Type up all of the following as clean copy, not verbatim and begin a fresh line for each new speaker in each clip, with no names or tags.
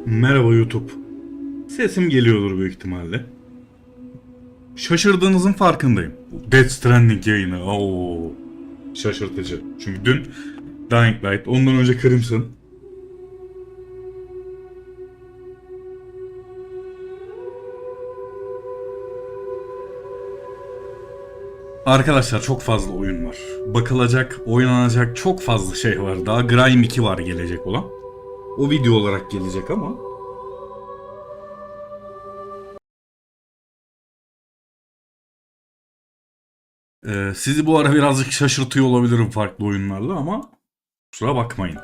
Merhaba YouTube. Sesim geliyordur büyük ihtimalle. Şaşırdığınızın farkındayım. Death Stranding yayını. Oo, şaşırtıcı. Çünkü dün Dying Light, ondan önce Crimson. Arkadaşlar çok fazla oyun var. Bakılacak, oynanacak çok fazla şey var. Daha Grime 2 var gelecek olan. O video olarak gelecek ama sizi bu ara birazcık şaşırtıyor olabilirim farklı oyunlarla ama kusura bakmayın.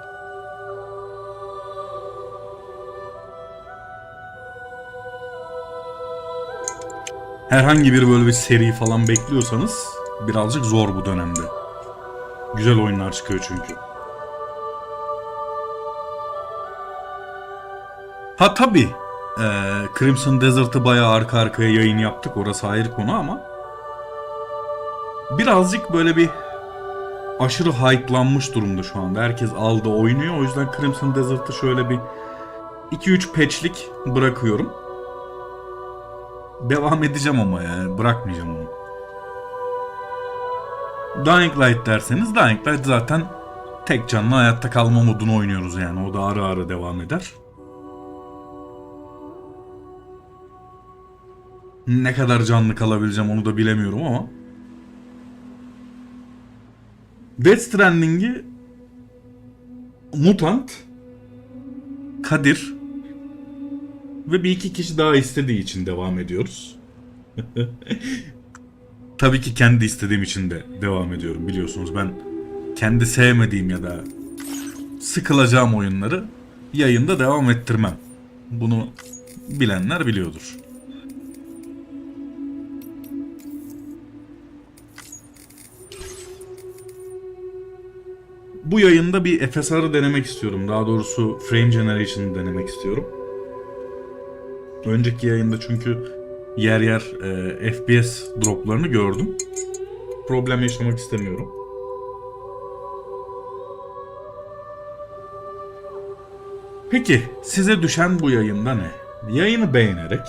Herhangi bir böyle bir seri falan bekliyorsanız birazcık zor bu dönemde. Güzel oyunlar çıkıyor çünkü. Ha tabii. Crimson Desert'ı bayağı arka arkaya yayın yaptık. Orası ayrı konu ama birazcık böyle bir aşırı hype'lanmış durumda şu anda. Herkes aldı, oynuyor. O yüzden Crimson Desert'ı şöyle bir 2-3 patch'lik bırakıyorum. Devam edeceğim ama yani bırakmayacağım onu. Dying Light derseniz Dying Light zaten tek canlı hayatta kalma modunu oynuyoruz yani. O da ara ara devam eder. Ne kadar canlı kalabileceğim onu da bilemiyorum ama. Death Stranding'i Mutant, Kadir ve bir iki kişi daha istediği için devam ediyoruz. Tabii ki kendi istediğim için de devam ediyorum, biliyorsunuz. Ben kendi sevmediğim ya da sıkılacağım oyunları yayında devam ettirmem. Bunu bilenler biliyordur. Bu yayında bir FSR'ı denemek istiyorum. Daha doğrusu Frame Generation'ı denemek istiyorum. Önceki yayında çünkü yer yer FPS droplarını gördüm. Problem yaşamak istemiyorum. Peki size düşen bu yayında ne? Yayını beğenerek,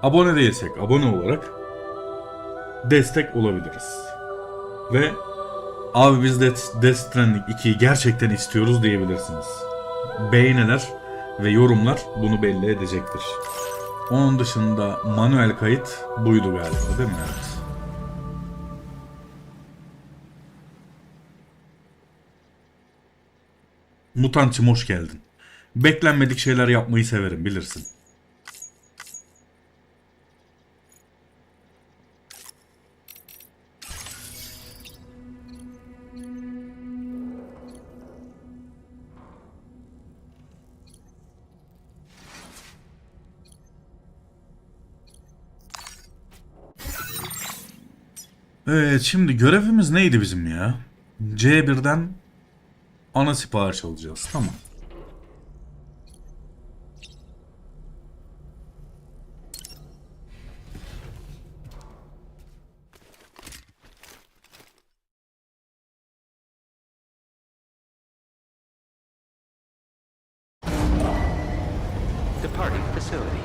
abone değilsek abone olarak destek olabiliriz. Ve abi biz Death Stranding 2'yi gerçekten istiyoruz diyebilirsiniz. Beğeniler ve yorumlar bunu belli edecektir. Onun dışında manuel kayıt buydu galiba, değil mi? Evet. Mutantçım hoş geldin. Beklenmedik şeyler yapmayı severim, bilirsin. Evet, şimdi görevimiz neydi bizim ya? C1'den ana sipariş alacağız. Tamam.
Departing facility.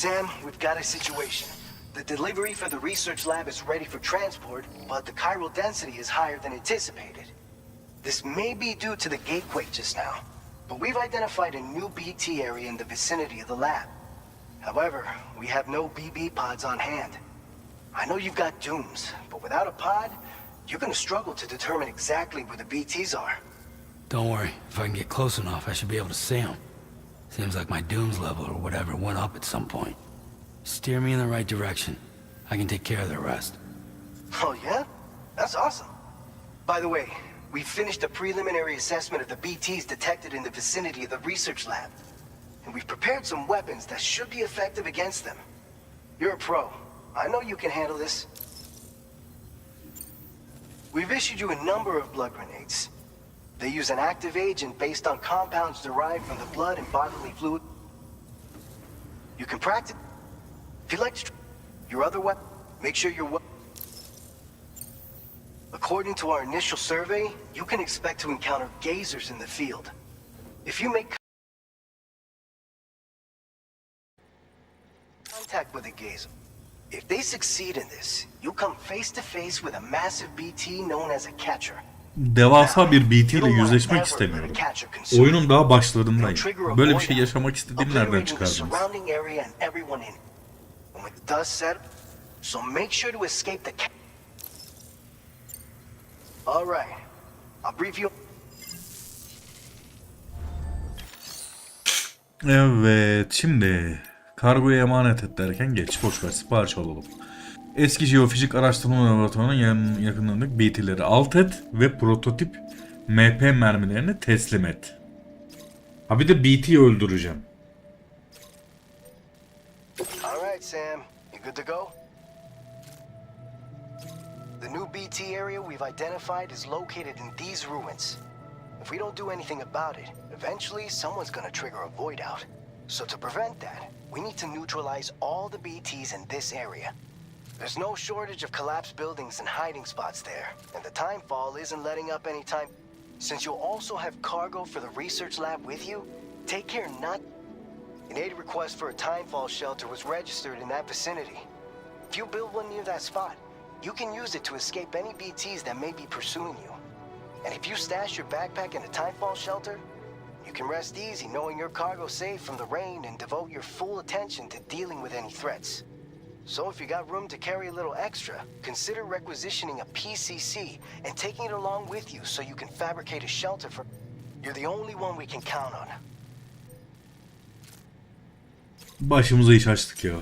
Sam, we've got a situation. The delivery for the research lab is ready for transport, but the chiral density is higher than anticipated. This may be due to the gateway just now, but we've identified a new BT area in the vicinity of the lab. However, we have no BB pods on hand. I know you've got dooms, but without a pod, you're gonna struggle to determine exactly where the BTs are.
Don't worry, if I can get close enough, I should be able to see them. Seems like my dooms level or whatever went up at some point. Steer me in the right direction. I can take care of the rest.
Oh yeah? That's awesome. By the way, we finished a preliminary assessment of the BTs detected in the vicinity of the research lab. And we've prepared some weapons that should be effective against them. You're a pro. I know you can handle this. We've issued you a number of blood grenades. They use an active agent based on compounds derived from the blood and bodily fluid. You can practice If you like your other weapon, make sure you're According to our initial survey, you can expect to encounter gazers in the field. If you make contact with a gazer, if they succeed in this, you come face to face with a massive BT known as a catcher.
Devasa bir BT ile yüzleşmek istemiyorum. Oyunun daha başlarındayım. Böyle bir şey yaşamak istediğimi nereden çıkardınız? Evet, şimdi kargoya emanet et derken geç, boşver, sipariş alalım. Eski jeofizik araştırma laboratuvarının yakınlarındaki BT'leri alt et ve prototip MP mermilerini teslim et. Ha bir de BT'yi öldüreceğim.
Alright Sam, you good to go? The new BT area we've identified is located in these ruins. If we don't do anything about it, eventually someone's gonna trigger a void out. So to prevent that, we need to neutralize all the BTs in this area. There's no shortage of collapsed buildings and hiding spots there, and the timefall isn't letting up any time. Since you'll also have cargo for the research lab with you, take care not... An aid request for a timefall shelter was registered in that vicinity. If you build one near that spot, you can use it to escape any BTs that may be pursuing you. And if you stash your backpack in a timefall shelter, you can rest easy knowing your cargo's safe from the rain and devote your full attention to dealing with any threats. So if you got room to carry a little extra, consider requisitioning a PCC and taking it along with you so you can fabricate a shelter for... You're the only one we can count on.
Başımıza iş açtık ya.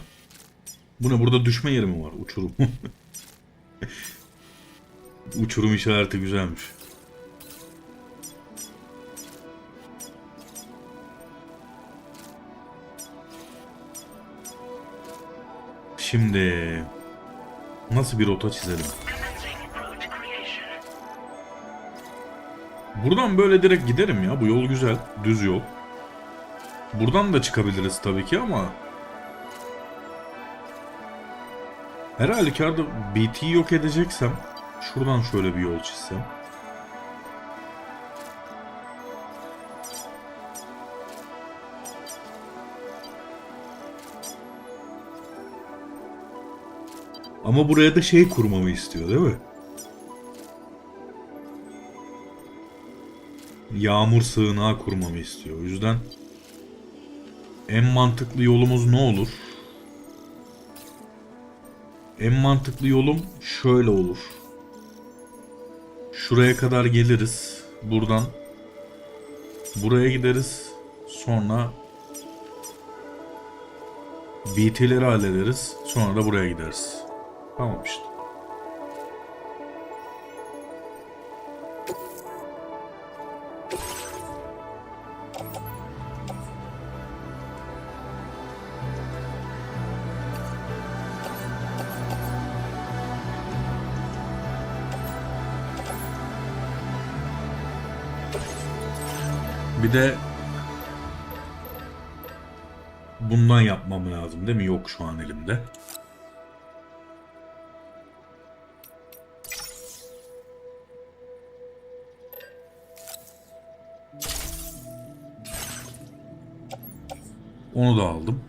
Bu ne, burada düşme yeri mi var? Uçurum. Uçurum işareti güzelmiş. Şimdi nasıl bir rota çizelim? Buradan böyle direkt giderim ya. Bu yol güzel. Düz yol. Buradan da çıkabiliriz tabii ki ama her halükarda BT'yi yok edeceksem şuradan şöyle bir yol çizsem. Ama buraya da şey kurmamı istiyor değil mi? Yağmur sığınağı kurmamı istiyor. O yüzden en mantıklı yolumuz ne olur? En mantıklı yolum şöyle olur. Şuraya kadar geliriz. Buradan buraya gideriz. Sonra BT'leri hallederiz. Sonra da buraya gideriz. Tamam işte. Bir de bundan yapmam lazım değil mi? Yok şu an elimde. Onu da aldım.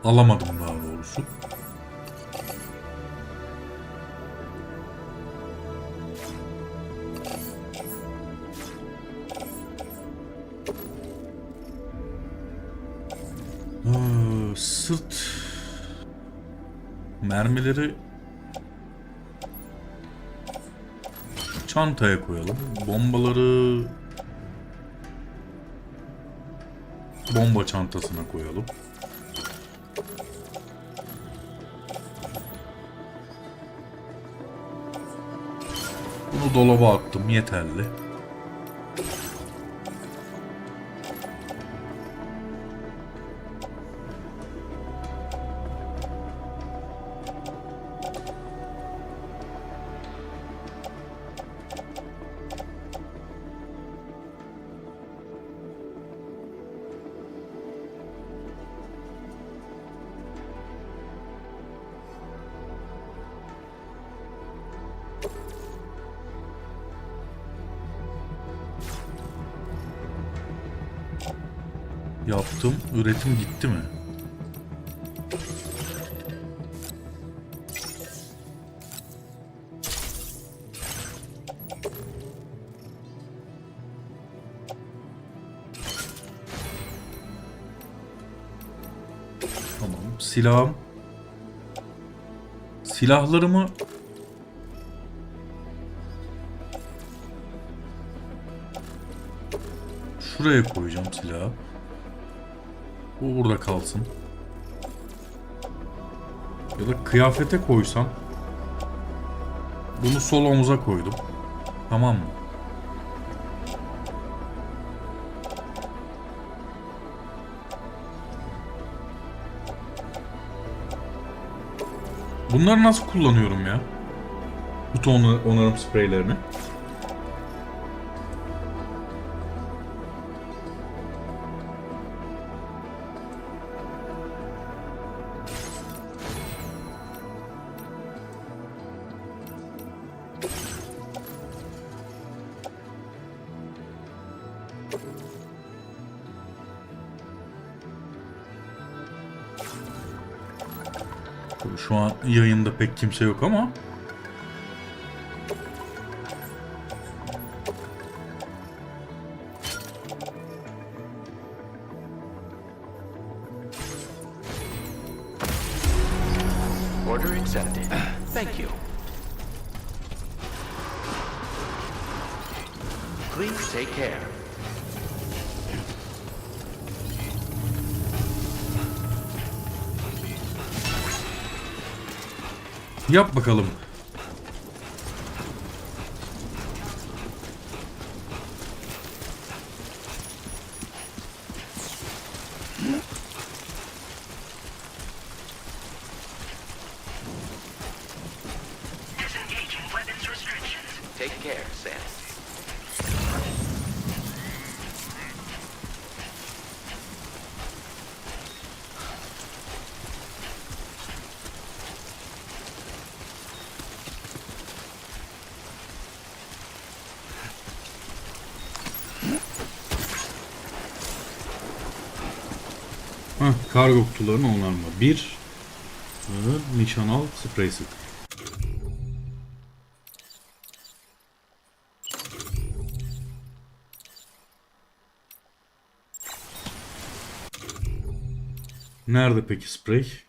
Alamadım daha doğrusu. Sırt mermileri çantaya koyalım. Bombaları bomba çantasına koyalım. Bunu dolaba attım, yeterli. Yaptım. Üretim gitti mi? Tamam. Silahım. Silahlarımı şuraya koyacağım silahı. Bu burada kalsın. Ya da kıyafete koysam. Bunu sol omuza koydum. Tamam mı? Bunları nasıl kullanıyorum ya? Buton onarım spreylerini. Şu an yayında pek kimse yok ama
Order accepted. Thank you. Please take care.
yap bakalım.
Disengaging weapons restrictions.
Take care, Sam.
Kargo kutularını onarma. 1 nişan al, sprey sık. Nerede peki sprey?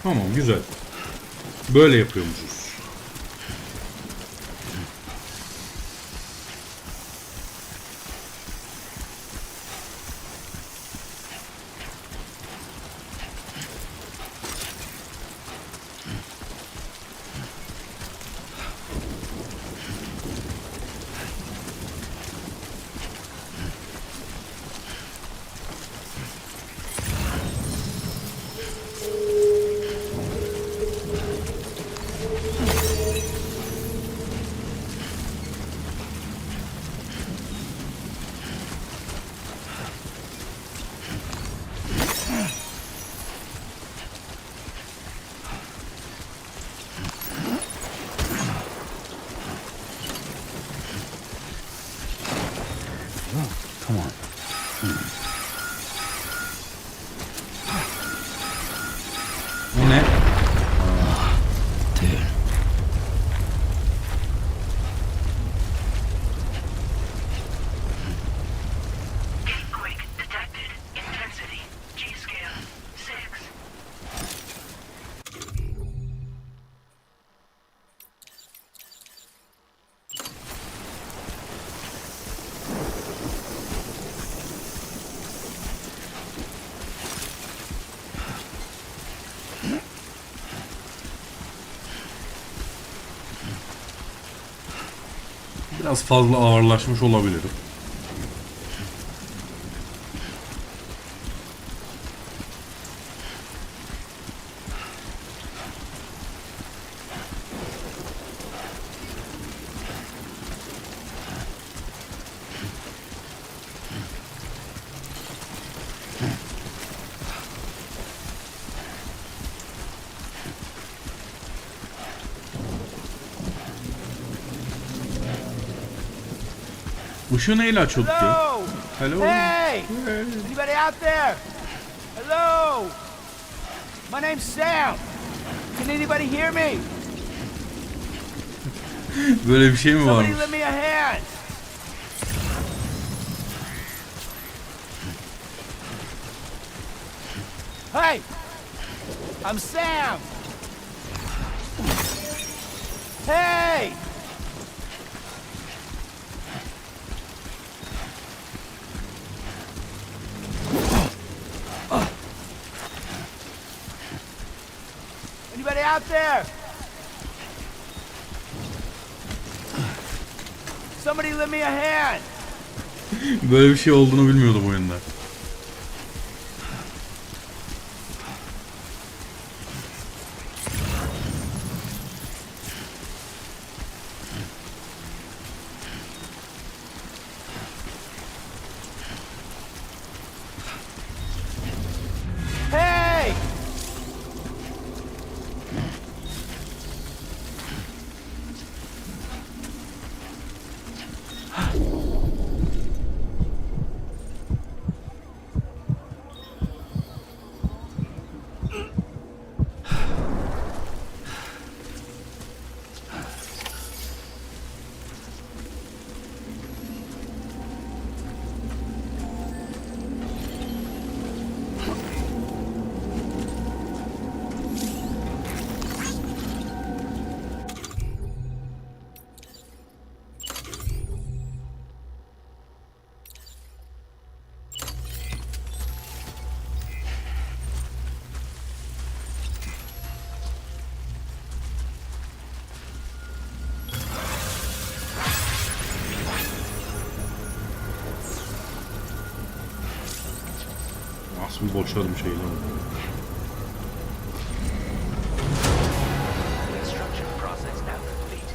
Tamam, güzel. Böyle yapıyormuşuz. Biraz fazla ağırlaşmış olabilirim. Işığı neyle açıyorduk ya?
Hello?
Hello?
Hey! Anybody out there? Hello? My name's Sam. Can anybody hear me?
Böyle bir şey mi varmış?
Somebody lend me a hand. Hey! I'm Sam. Hey! Anybody out there? Somebody lend me a hand.
Böyle bir şey olduğunu bilmiyordum oyunda.
Hey!
Nasıl boşladım şeyleri.
Construction process now complete.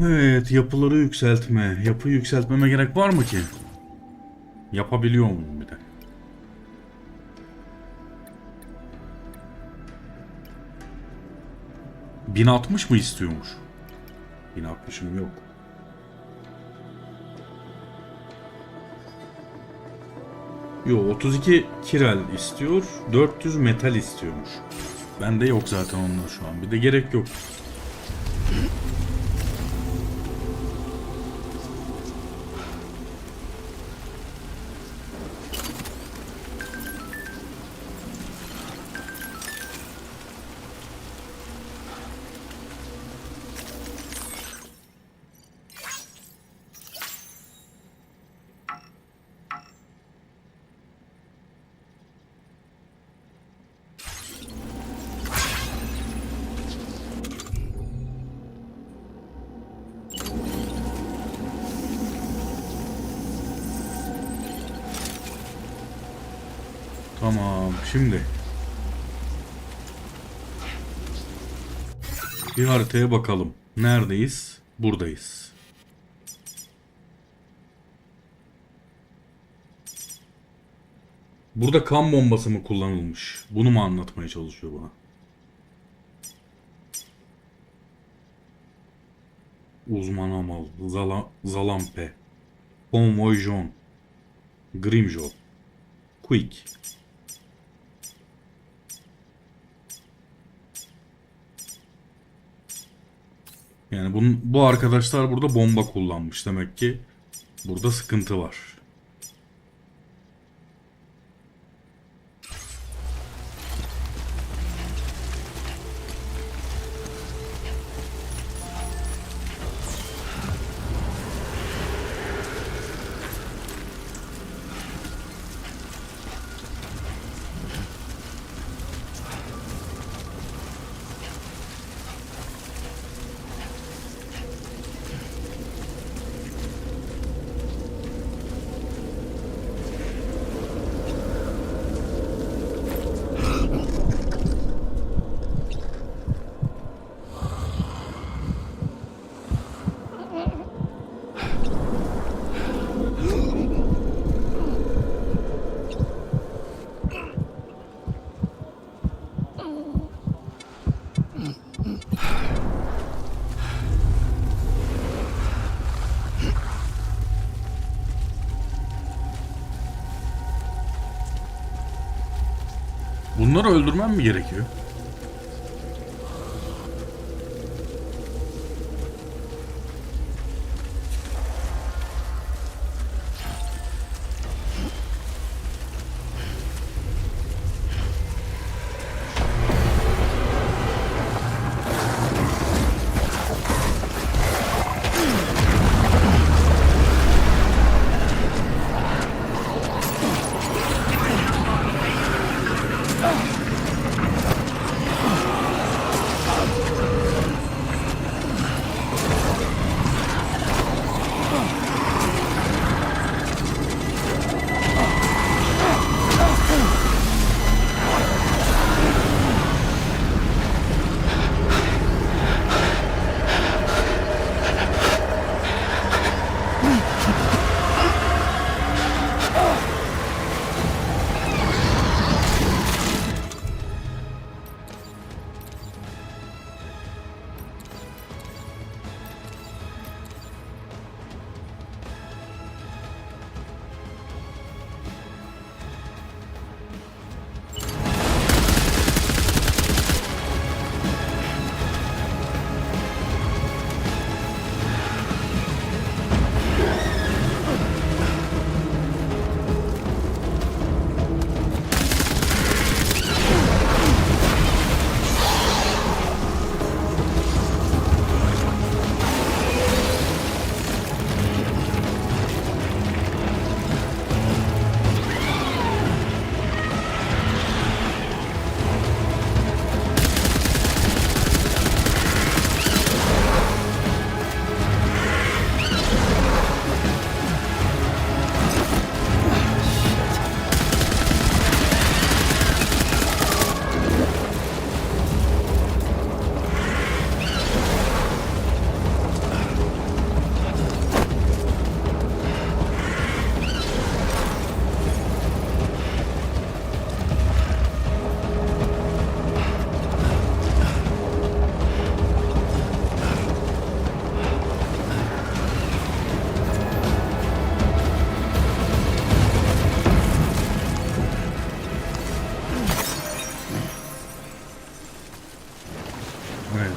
Evet, yapıları yükseltme. Yapıyı yükseltmeme gerek var mı ki? Yapabiliyor muyum bir de? ...1060 mı istiyormuş? 1060'ım yok. Yo, 32 kirel istiyor, 400 metal istiyormuş. Bende yok zaten onlar şu an. Bir de gerek yok. Tamam, şimdi bir haritaya bakalım. Neredeyiz? Buradayız. Burada kan bombası mı kullanılmış? Bunu mu anlatmaya çalışıyor bana? Uzman Amal, Zalampe, Convoyjon, Grimjol, Quick. Yani bu arkadaşlar burada bomba kullanmış. Demek ki burada sıkıntı var. Bunları öldürmem mi gerekiyor?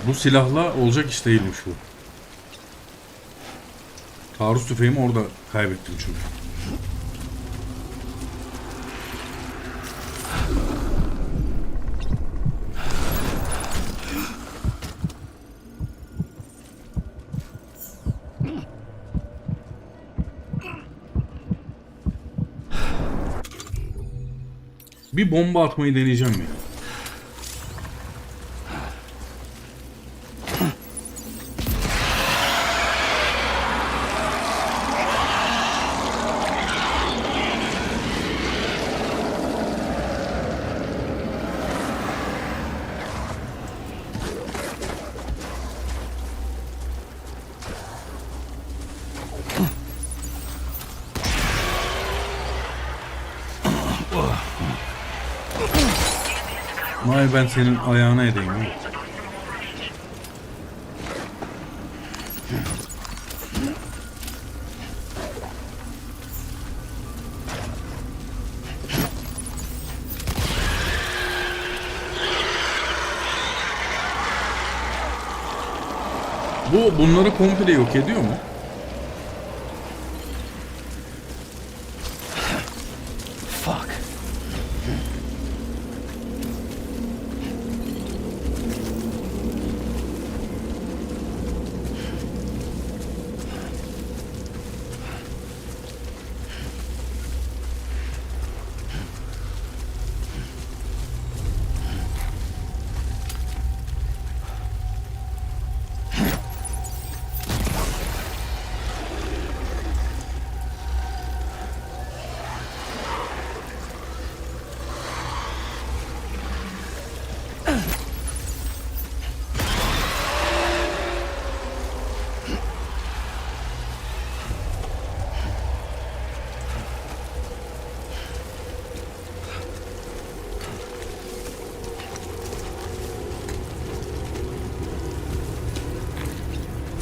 Bu silahla olacak iş değilmiş bu. Taarruz tüfeğimi orada kaybettim çünkü. Bir bomba atmayı deneyeceğim ya. Vay ben senin ayağına edeyim ha. Bunları komple yok ediyor mu?
Fuck.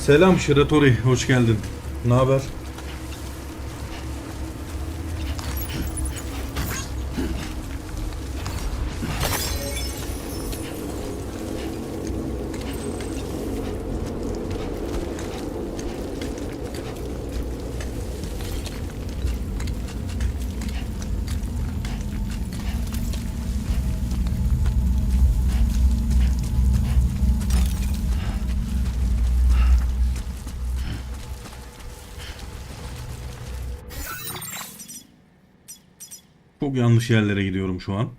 Selam Shiratori, hoş geldin. Ne haber? Çok yanlış yerlere gidiyorum şu an.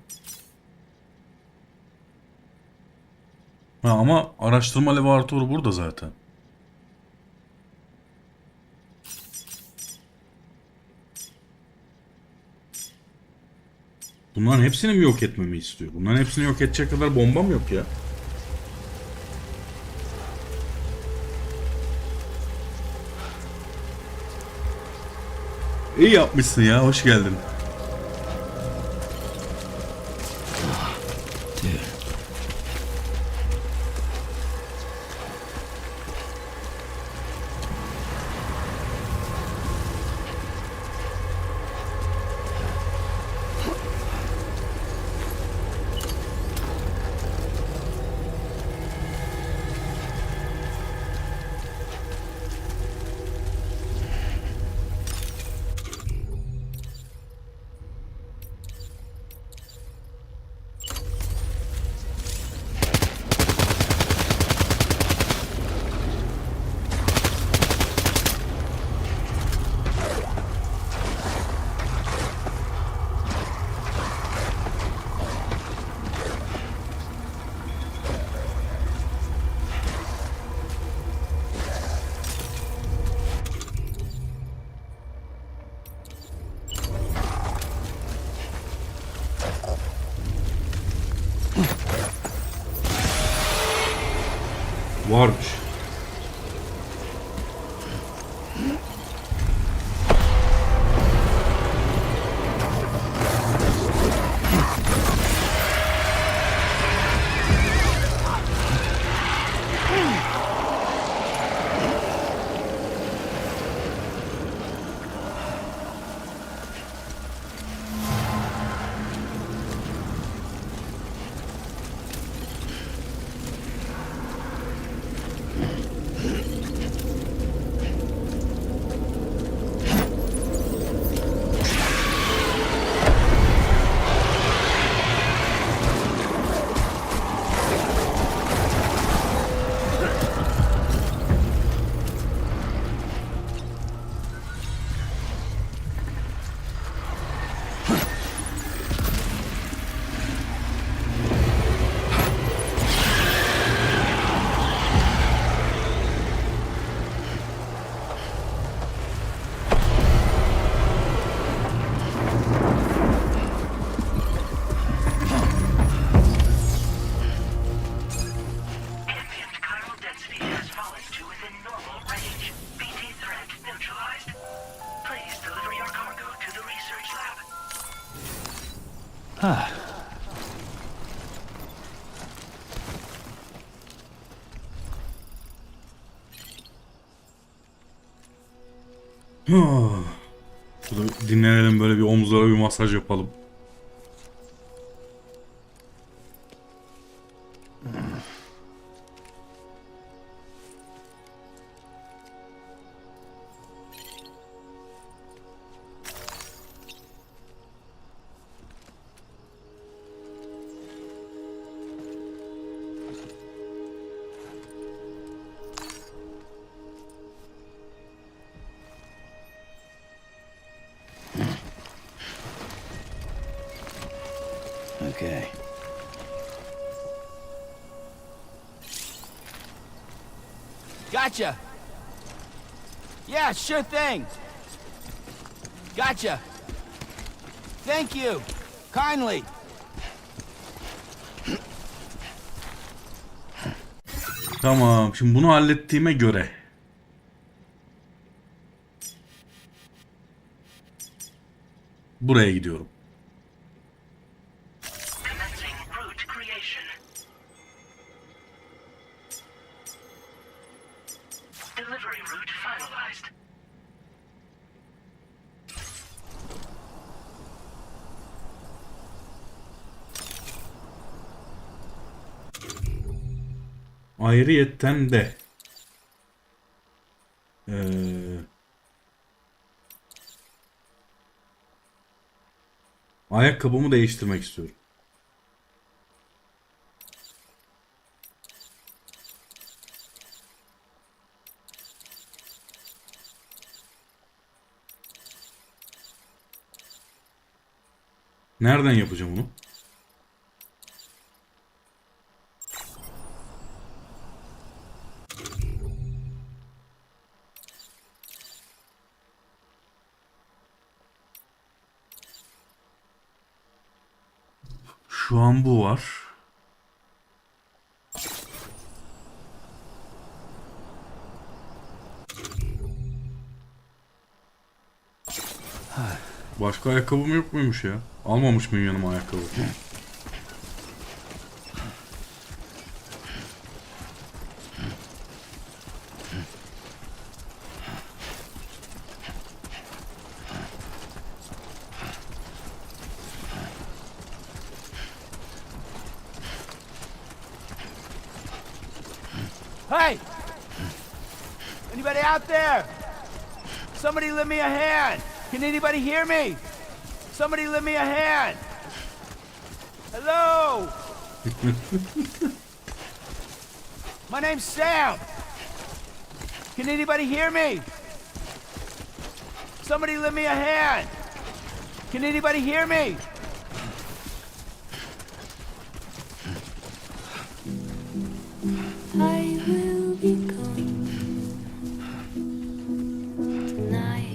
Ha, ama araştırma laboratuvarı burada zaten. Bunların hepsini mi yok etmemi istiyor? Bunların hepsini yok edecek kadar bombam yok ya. İyi yapmışsın ya, hoş geldin.
Dude.
Varmış.
Ambient chiral density has fallen to within normal range. BT threat neutralized. Please deliver your cargo to the research lab.
Şurada dinlenelim, böyle bir omuzlara bir masaj yapalım.
Okay.
Gotcha. Yeah, sure thing. Gotcha. Thank you. Kindly.
Tamam, şimdi bunu hallettiğime göre buraya gidiyorum.
Commencing route creation. Delivery route finalized.
Ayrıyetten de ayakkabımı değiştirmek istiyorum. Nereden yapacağım onu? Şu an bu var. Başka ayakkabım yok muymuş ya? Almamış mıyım yanıma ayakkabı?
Hey! Anybody out there? Somebody lend me a hand. Can anybody hear me? Somebody lend me a hand. Hello? My name's Sam. Can anybody hear me? Somebody lend me a hand. Can anybody hear me?
I will be gone tonight.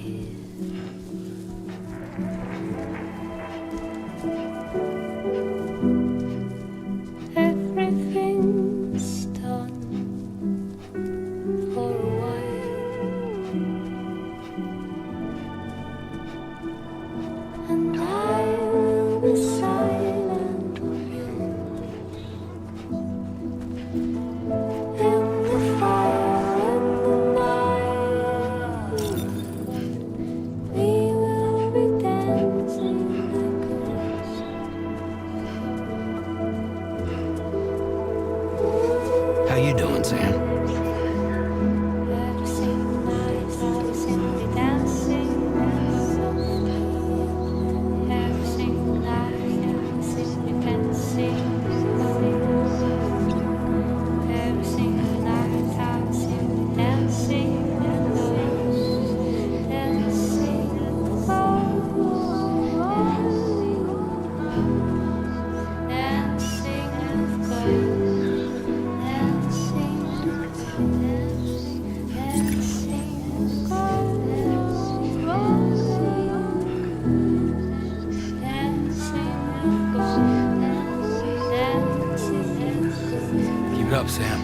Everything's done for a while, and I will be silent of you. In the fire, in the night, we will be dancing like girls.
How you doing, Sam?
Every single night, I'll simply dancing softly. Every single night, I'll simply dancing softly. Every single night, I'll simply dancing dancing dancing
Keep it up, Sam.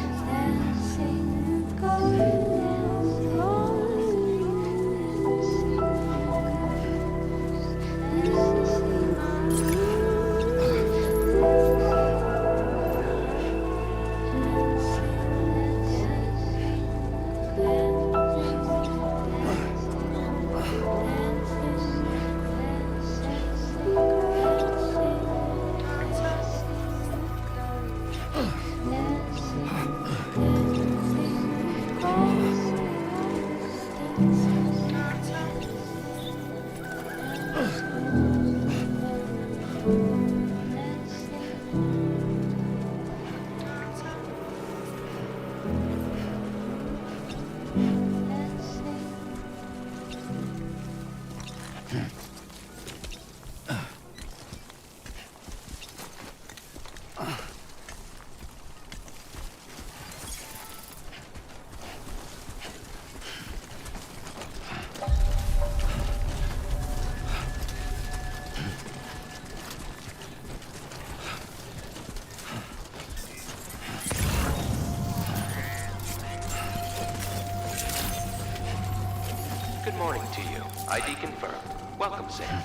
Good morning to you. ID confirmed. Welcome, Sam.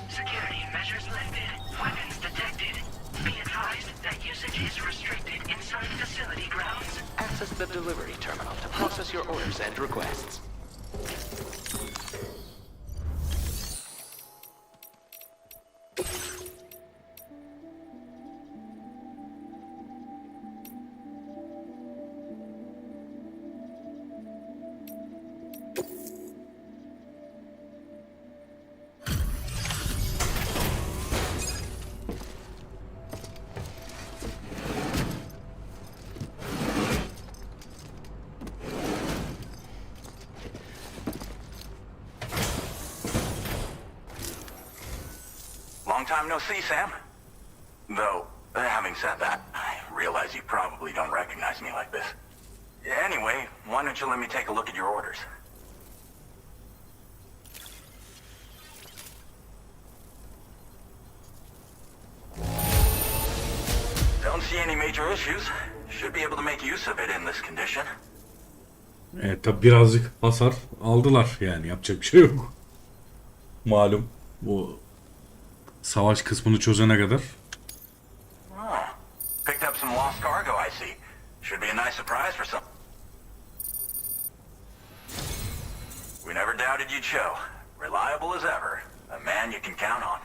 Security measures lifted. Weapons detected. Be advised that usage is restricted inside facility grounds.
Access the delivery terminal to process your orders and requests.
Long time no see, Sam. Though, having said that, I realize you probably don't recognize me like this. Anyway, why don't you let me take a look at your orders? Don't see any major issues. Should be able to make use of it in this condition.
Evet tabi birazcık hasar aldılar yani yapacak bir şey yok. Malum bu savaş kısmını çözene kadar.
Oh, picked up some lost cargo, I see. Should be a nice surprise for some. We never doubted you'd show. Reliable as ever. A man you can count on.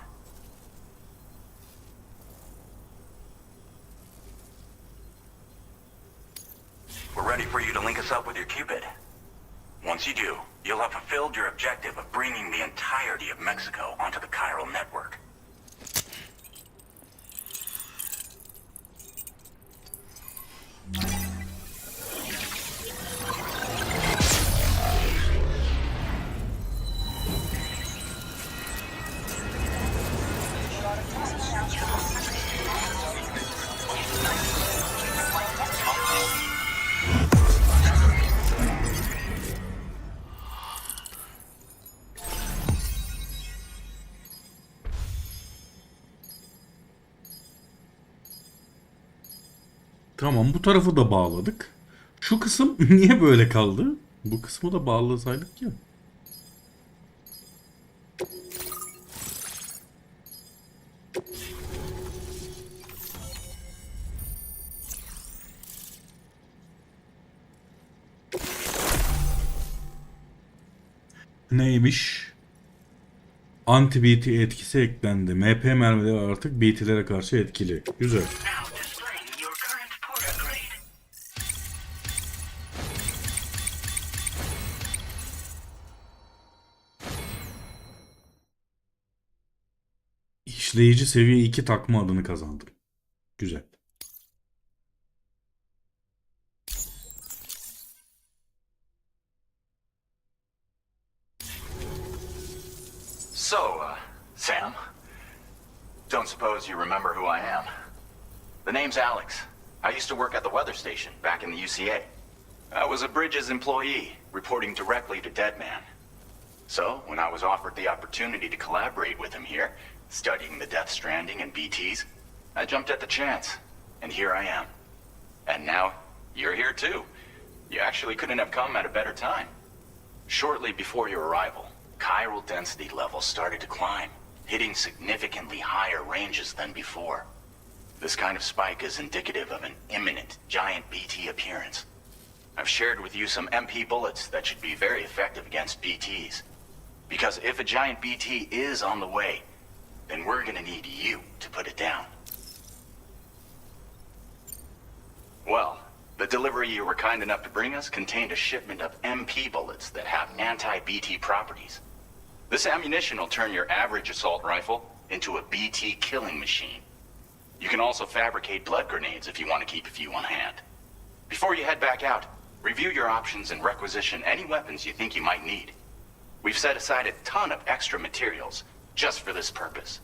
We're ready for you to link us up with your Cupid. Once you do, you'll have fulfilled your objective of bringing the entirety of Mexico onto the chiral network.
Tamam bu tarafı da bağladık. Şu kısım niye böyle kaldı? Bu kısmı da bağlasaydık ya. Neymiş? Anti-BT etkisi eklendi. MP mermileri artık BT'lere karşı etkili. Güzel.
Now displaying your current port upgrade.
İşleyici seviye 2 takma adını kazandım. Güzel.
So, Sam, don't suppose you remember who I am? The name's Alex. I used to work at the weather station back in the UCA. I was a Bridges employee, reporting directly to Deadman. So, when I was offered the opportunity to collaborate with him here, studying the Death Stranding and BTs, I jumped at the chance, and here I am. And now, you're here too. You actually couldn't have come at a better time. Shortly before your arrival, chiral density levels started to climb, hitting significantly higher ranges than before. This kind of spike is indicative of an imminent giant BT appearance. I've shared with you some MP bullets that should be very effective against BTs. Because if a giant BT is on the way, then we're gonna need you to put it down. Well, the delivery you were kind enough to bring us contained a shipment of MP bullets that have anti-BT properties. This ammunition will turn your average assault rifle into a BT killing machine. You can also fabricate blood grenades if you want to keep a few on hand. Before you head back out, review your options and requisition any weapons you think you might need. We've set aside a ton of extra materials just for this purpose.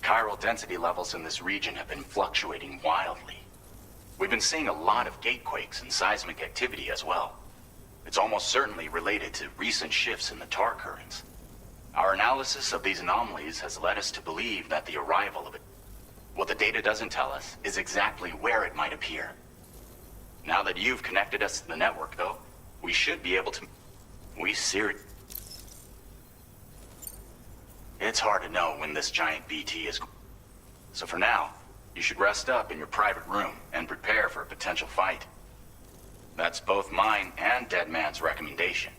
Chiral density levels in this region have been fluctuating wildly. We've been seeing a lot of gatequakes and seismic activity as well. It's almost certainly related to recent shifts in the tar currents. Our analysis of these anomalies has led us to believe that the arrival of it, what the data doesn't tell us, is exactly where it might appear. Now that you've connected us to the network, though, we should be able to... It's hard to know when this giant BT is... So for now, you should rest up in your private room and prepare for a potential fight. That's both mine and Deadman's recommendation.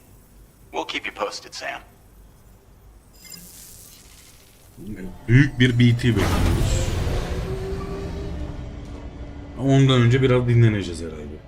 We'll keep you posted, Sam.
Büyük bir BT bekliyoruz. Ondan önce biraz dinleneceğiz herhalde.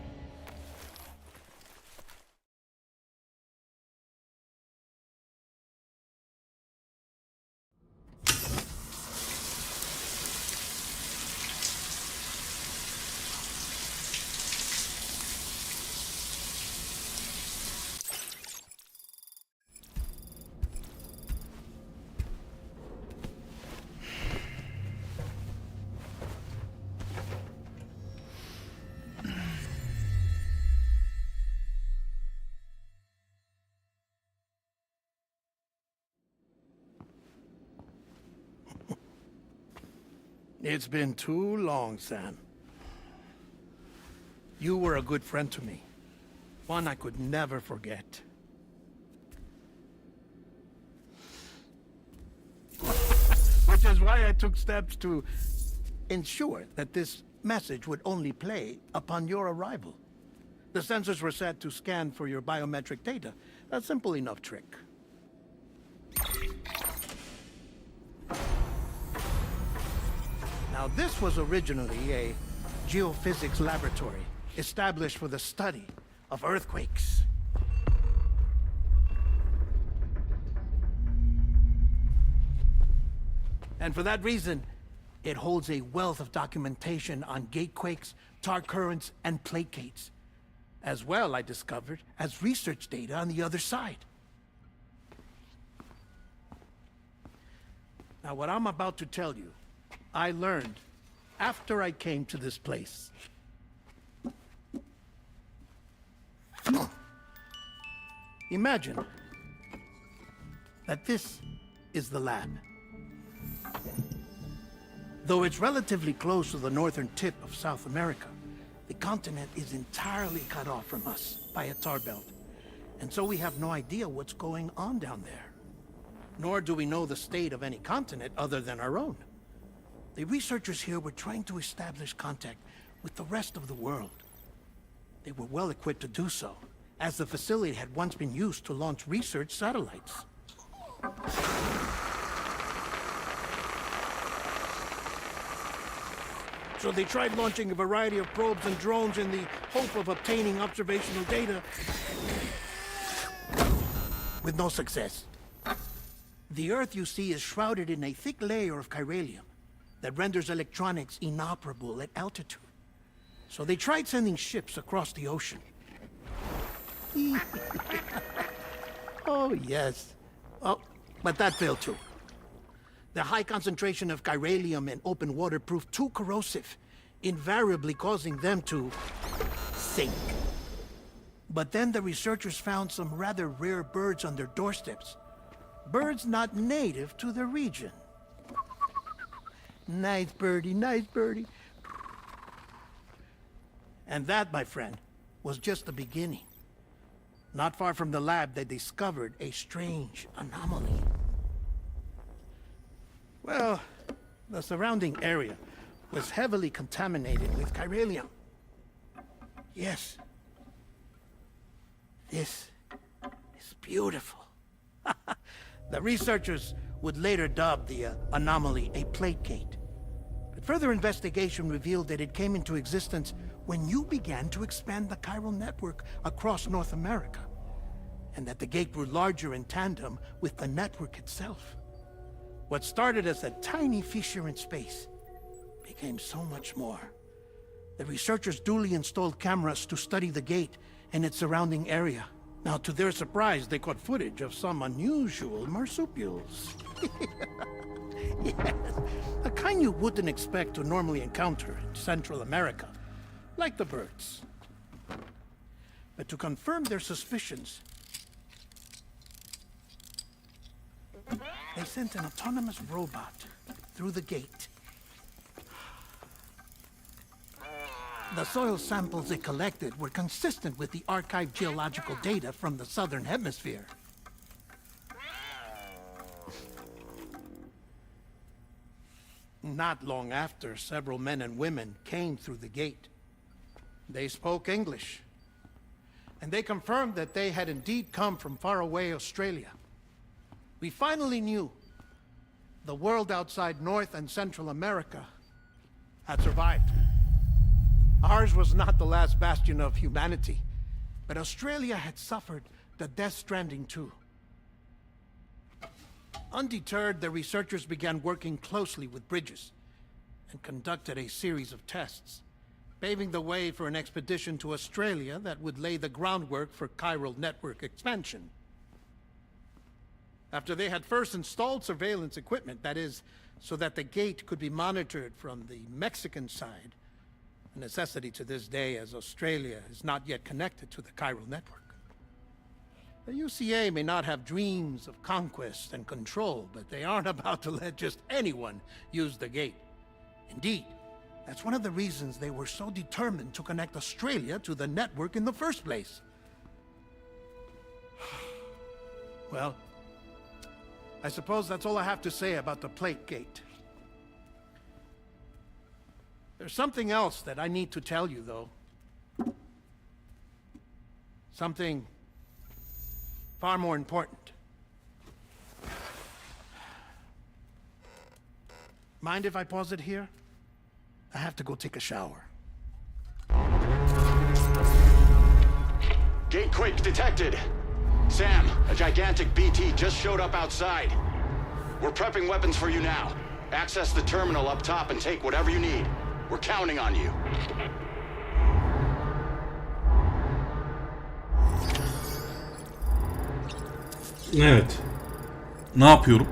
It's been too long, Sam. You were a good friend to me. One I could never forget. Which is why I took steps to ensure that this message would only play upon your arrival. The sensors were set to scan for your biometric data. A simple enough trick. Now, this was originally a geophysics laboratory established for the study of earthquakes. And for that reason, it holds a wealth of documentation on gatequakes, tar currents, and placates. As well, I discovered, as research data on the other side. Now, what I'm about to tell you, I learned after I came to this place. Imagine that this is the lab. Though it's relatively close to the northern tip of South America, the continent is entirely cut off from us by a tar belt. And so we have no idea what's going on down there. Nor do we know the state of any continent other than our own. The researchers here were trying to establish contact with the rest of the world. They were well equipped to do so, as the facility had once been used to launch research satellites. So they tried launching a variety of probes and drones in the hope of obtaining observational data, with no success. The Earth, you see, is shrouded in a thick layer of chiralium that renders electronics inoperable at altitude. So they tried sending ships across the ocean. Oh, yes. Oh, but that failed too. The high concentration of chiralium in open water proved too corrosive, invariably causing them to sink. But then the researchers found some rather rare birds on their doorsteps. Birds not native to the region. Nice birdie, nice birdie. And that, my friend, was just the beginning. Not far from the lab, they discovered a strange anomaly. Well, the surrounding area was heavily contaminated with chiralium. Yes. This is beautiful. The researchers would later dub the anomaly a plate gate. But further investigation revealed that it came into existence when you began to expand the chiral network across North America, and that the gate grew larger in tandem with the network itself. What started as a tiny fissure in space became so much more. The researchers duly installed cameras to study the gate and its surrounding area. Now, to their surprise, they caught footage of some unusual marsupials. Yes, a kind you wouldn't expect to normally encounter in Central America, like the birds. But to confirm their suspicions, they sent an autonomous robot through the gate. The soil samples it collected were consistent with the archived geological data from the southern hemisphere. Not long after, several men and women came through the gate. They spoke English, and they confirmed that they had indeed come from faraway Australia. We finally knew the world outside North and Central America had survived. Ours was not the last bastion of humanity, but Australia had suffered the death stranding too. Undeterred, the researchers began working closely with Bridges and conducted a series of tests, paving the way for an expedition to Australia that would lay the groundwork for chiral network expansion. After they had first installed surveillance equipment, that is, so that the gate could be monitored from the Mexican side, a necessity to this day as Australia is not yet connected to the chiral network. The UCA may not have dreams of conquest and control, but they aren't about to let just anyone use the gate. Indeed, that's one of the reasons they were so determined to connect Australia to the network in the first place. Well, I suppose that's all I have to say about the plate gate. There's something else that I need to tell you, though. Something far more important. Mind if I pause it here? I have to go take a shower.
Gate quake detected. Sam, a gigantic BT just showed up outside. We're prepping weapons for you now. Access the terminal up top and take whatever you need. We're counting on you.
Evet. Ne yapıyorum?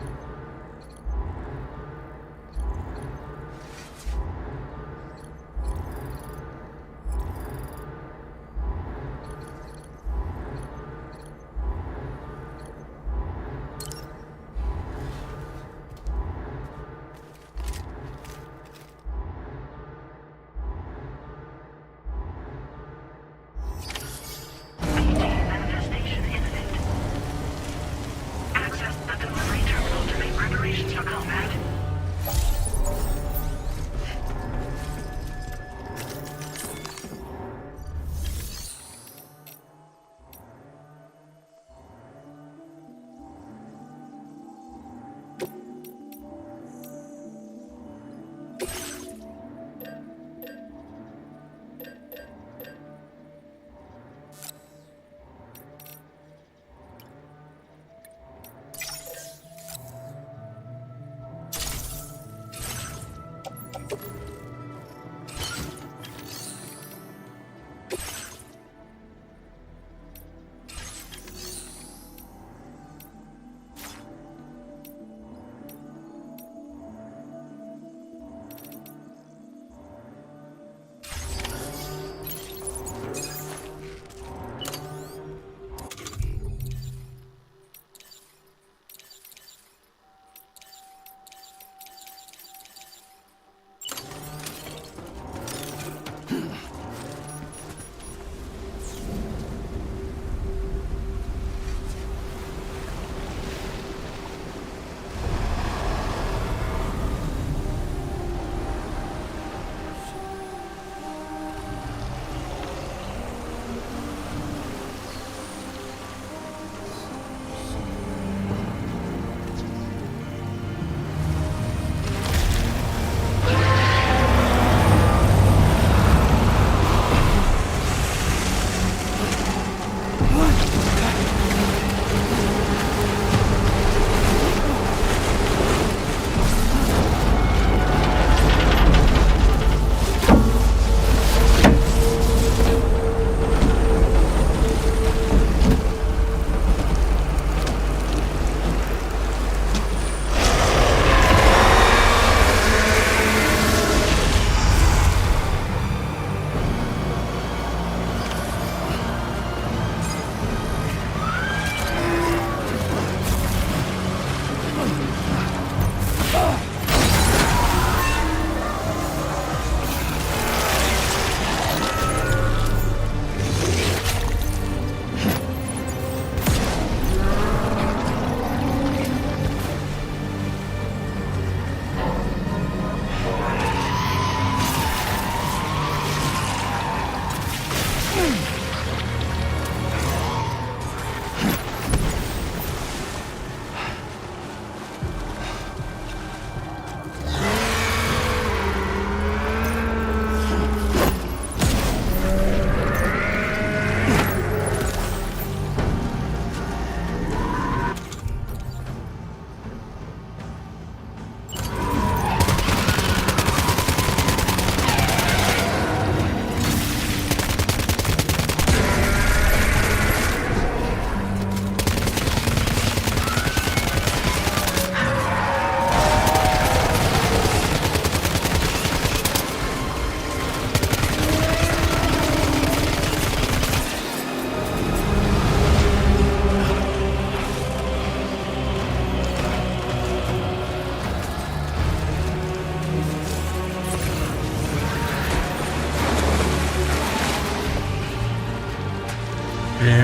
Manifestation imminent. Access the delivery terminal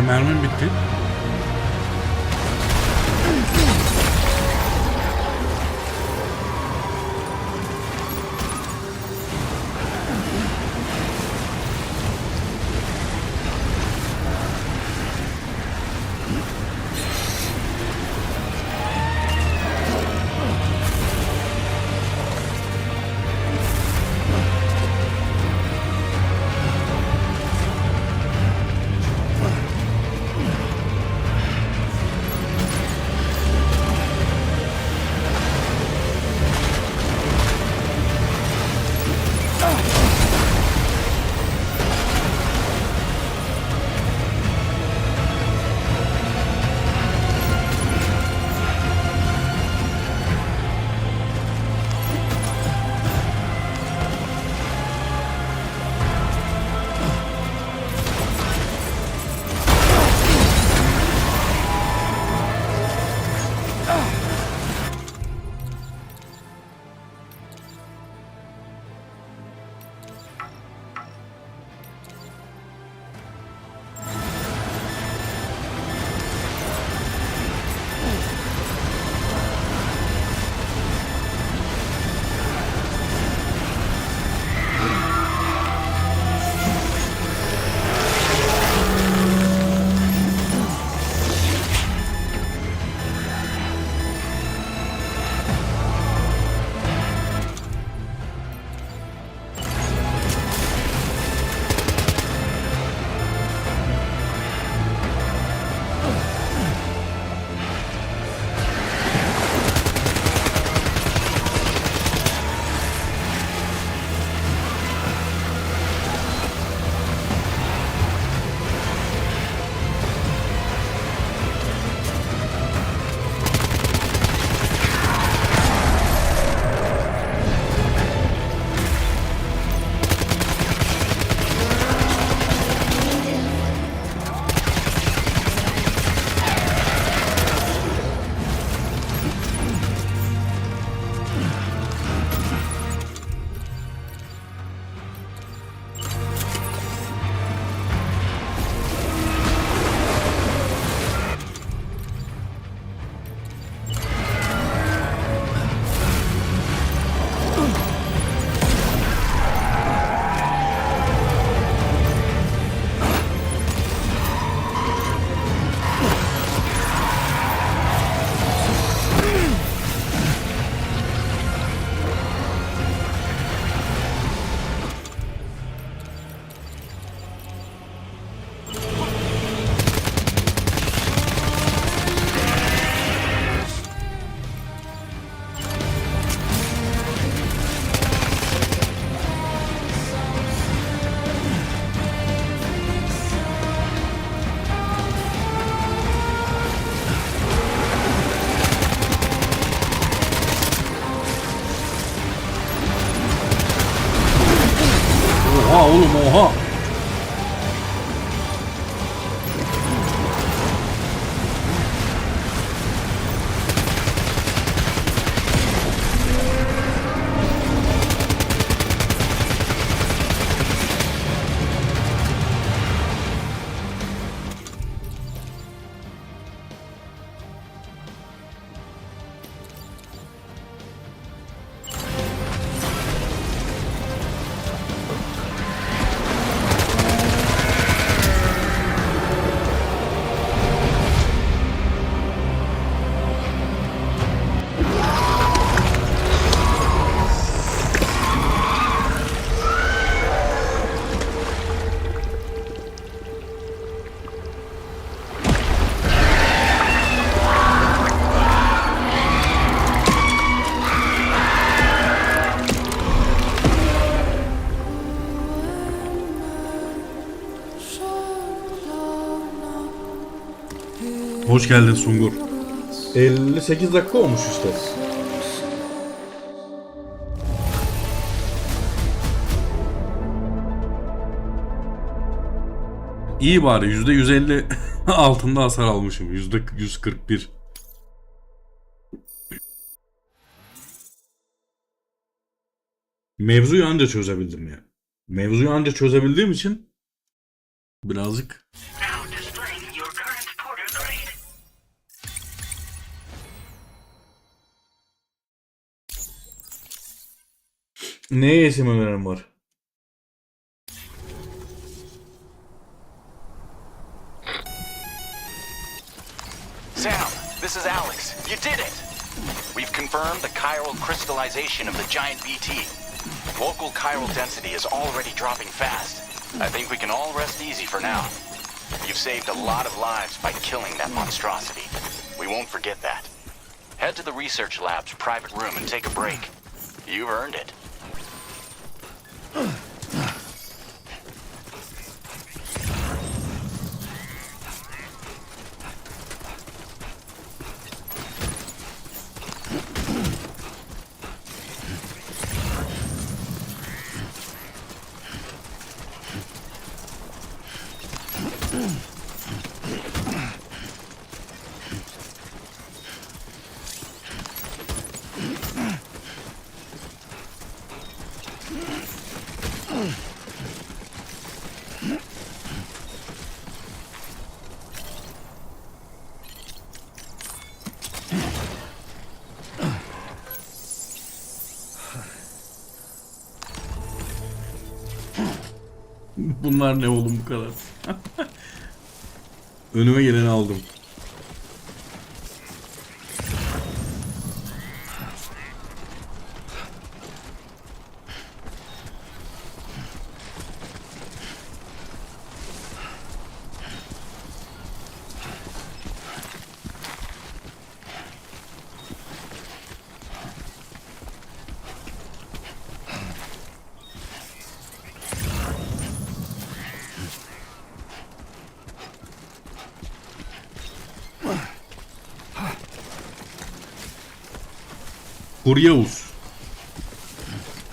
mermim bitti. Oha oğlum oha. Hoş geldin Sungur. 58 dakika olmuş işte. İyi bari %150 altında hasar almışım. %141. Mevzuyu anca çözebildim ya. Mevzuyu anca çözebildiğim için birazcık
Now displaying your
Neye isim önerim var?
Sam, this is Alex. You did it! We've confirmed the chiral crystallization of the giant BT. Local chiral density is already dropping fast. I think we can all rest easy for now. You've saved a lot of lives by killing that monstrosity. We won't forget that. Head to the research lab's private room and take a break. You've earned it.
Bunlar ne oğlum bu kadar? Önüme geleni aldım.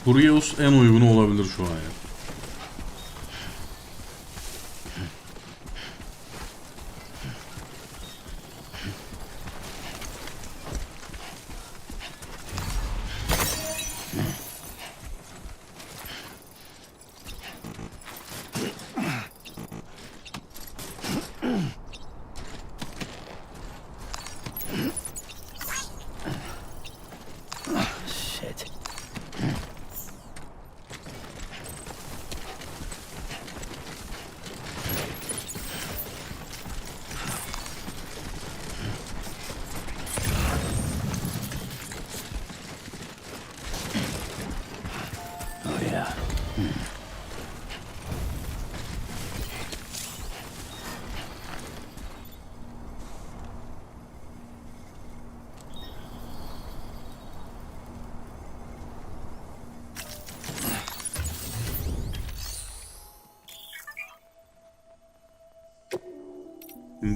Kuryeus en uygunu olabilir şu an ya.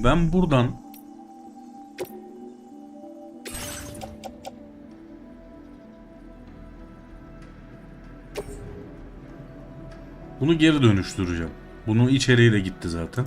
Ben buradan bunu geri dönüştüreceğim. Bunun içeriği de gitti zaten.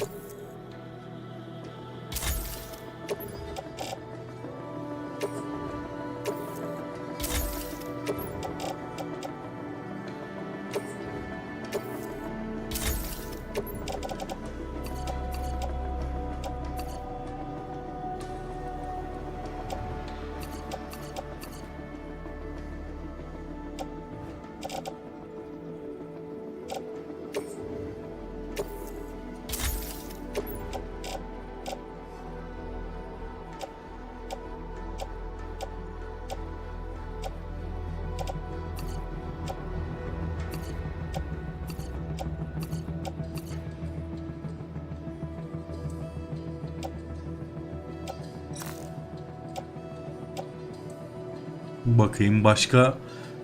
Bakayım başka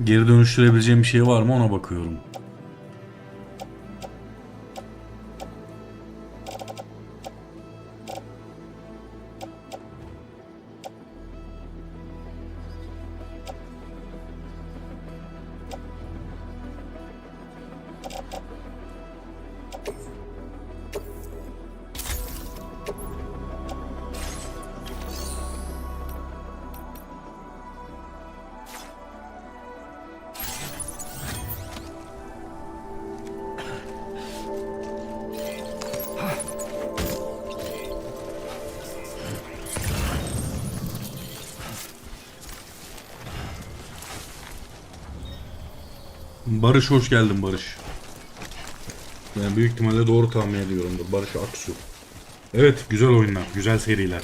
geri dönüştürebileceğim bir şey var mı, ona bakıyorum. Barış hoş geldin Barış. Yani büyük ihtimalle doğru tahmin ediyorumdur. Barış Aksu. Evet, güzel oyunlar, güzel seriler.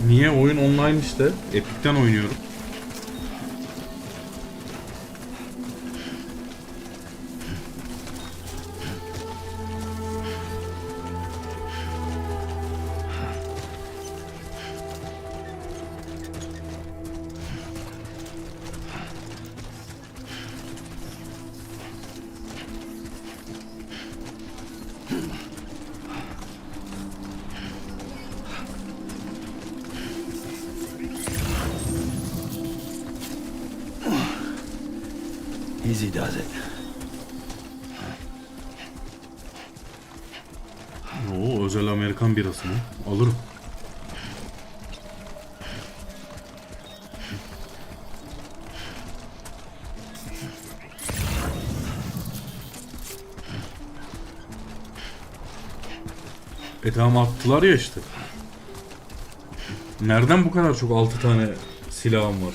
Niye? Oyun online işte. Epic'ten oynuyorum.
Easy does it.
Oo, özel Amerikan birası mı? Alırım. Tamam, attılar ya işte. Nereden bu kadar çok 6 tane silahım var?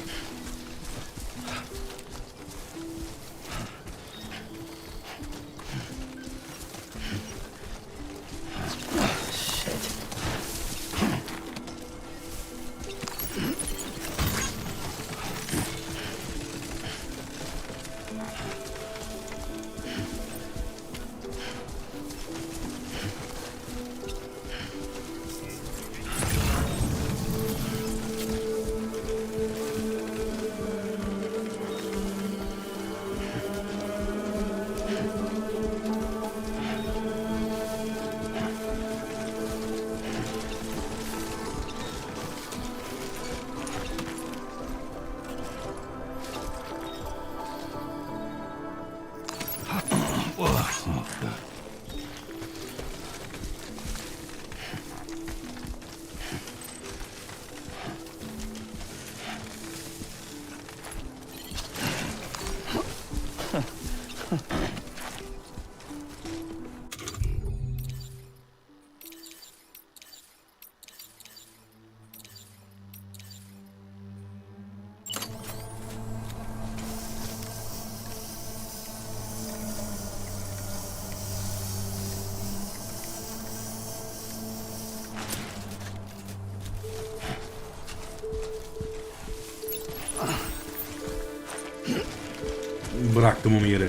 Bıraktım onu yere.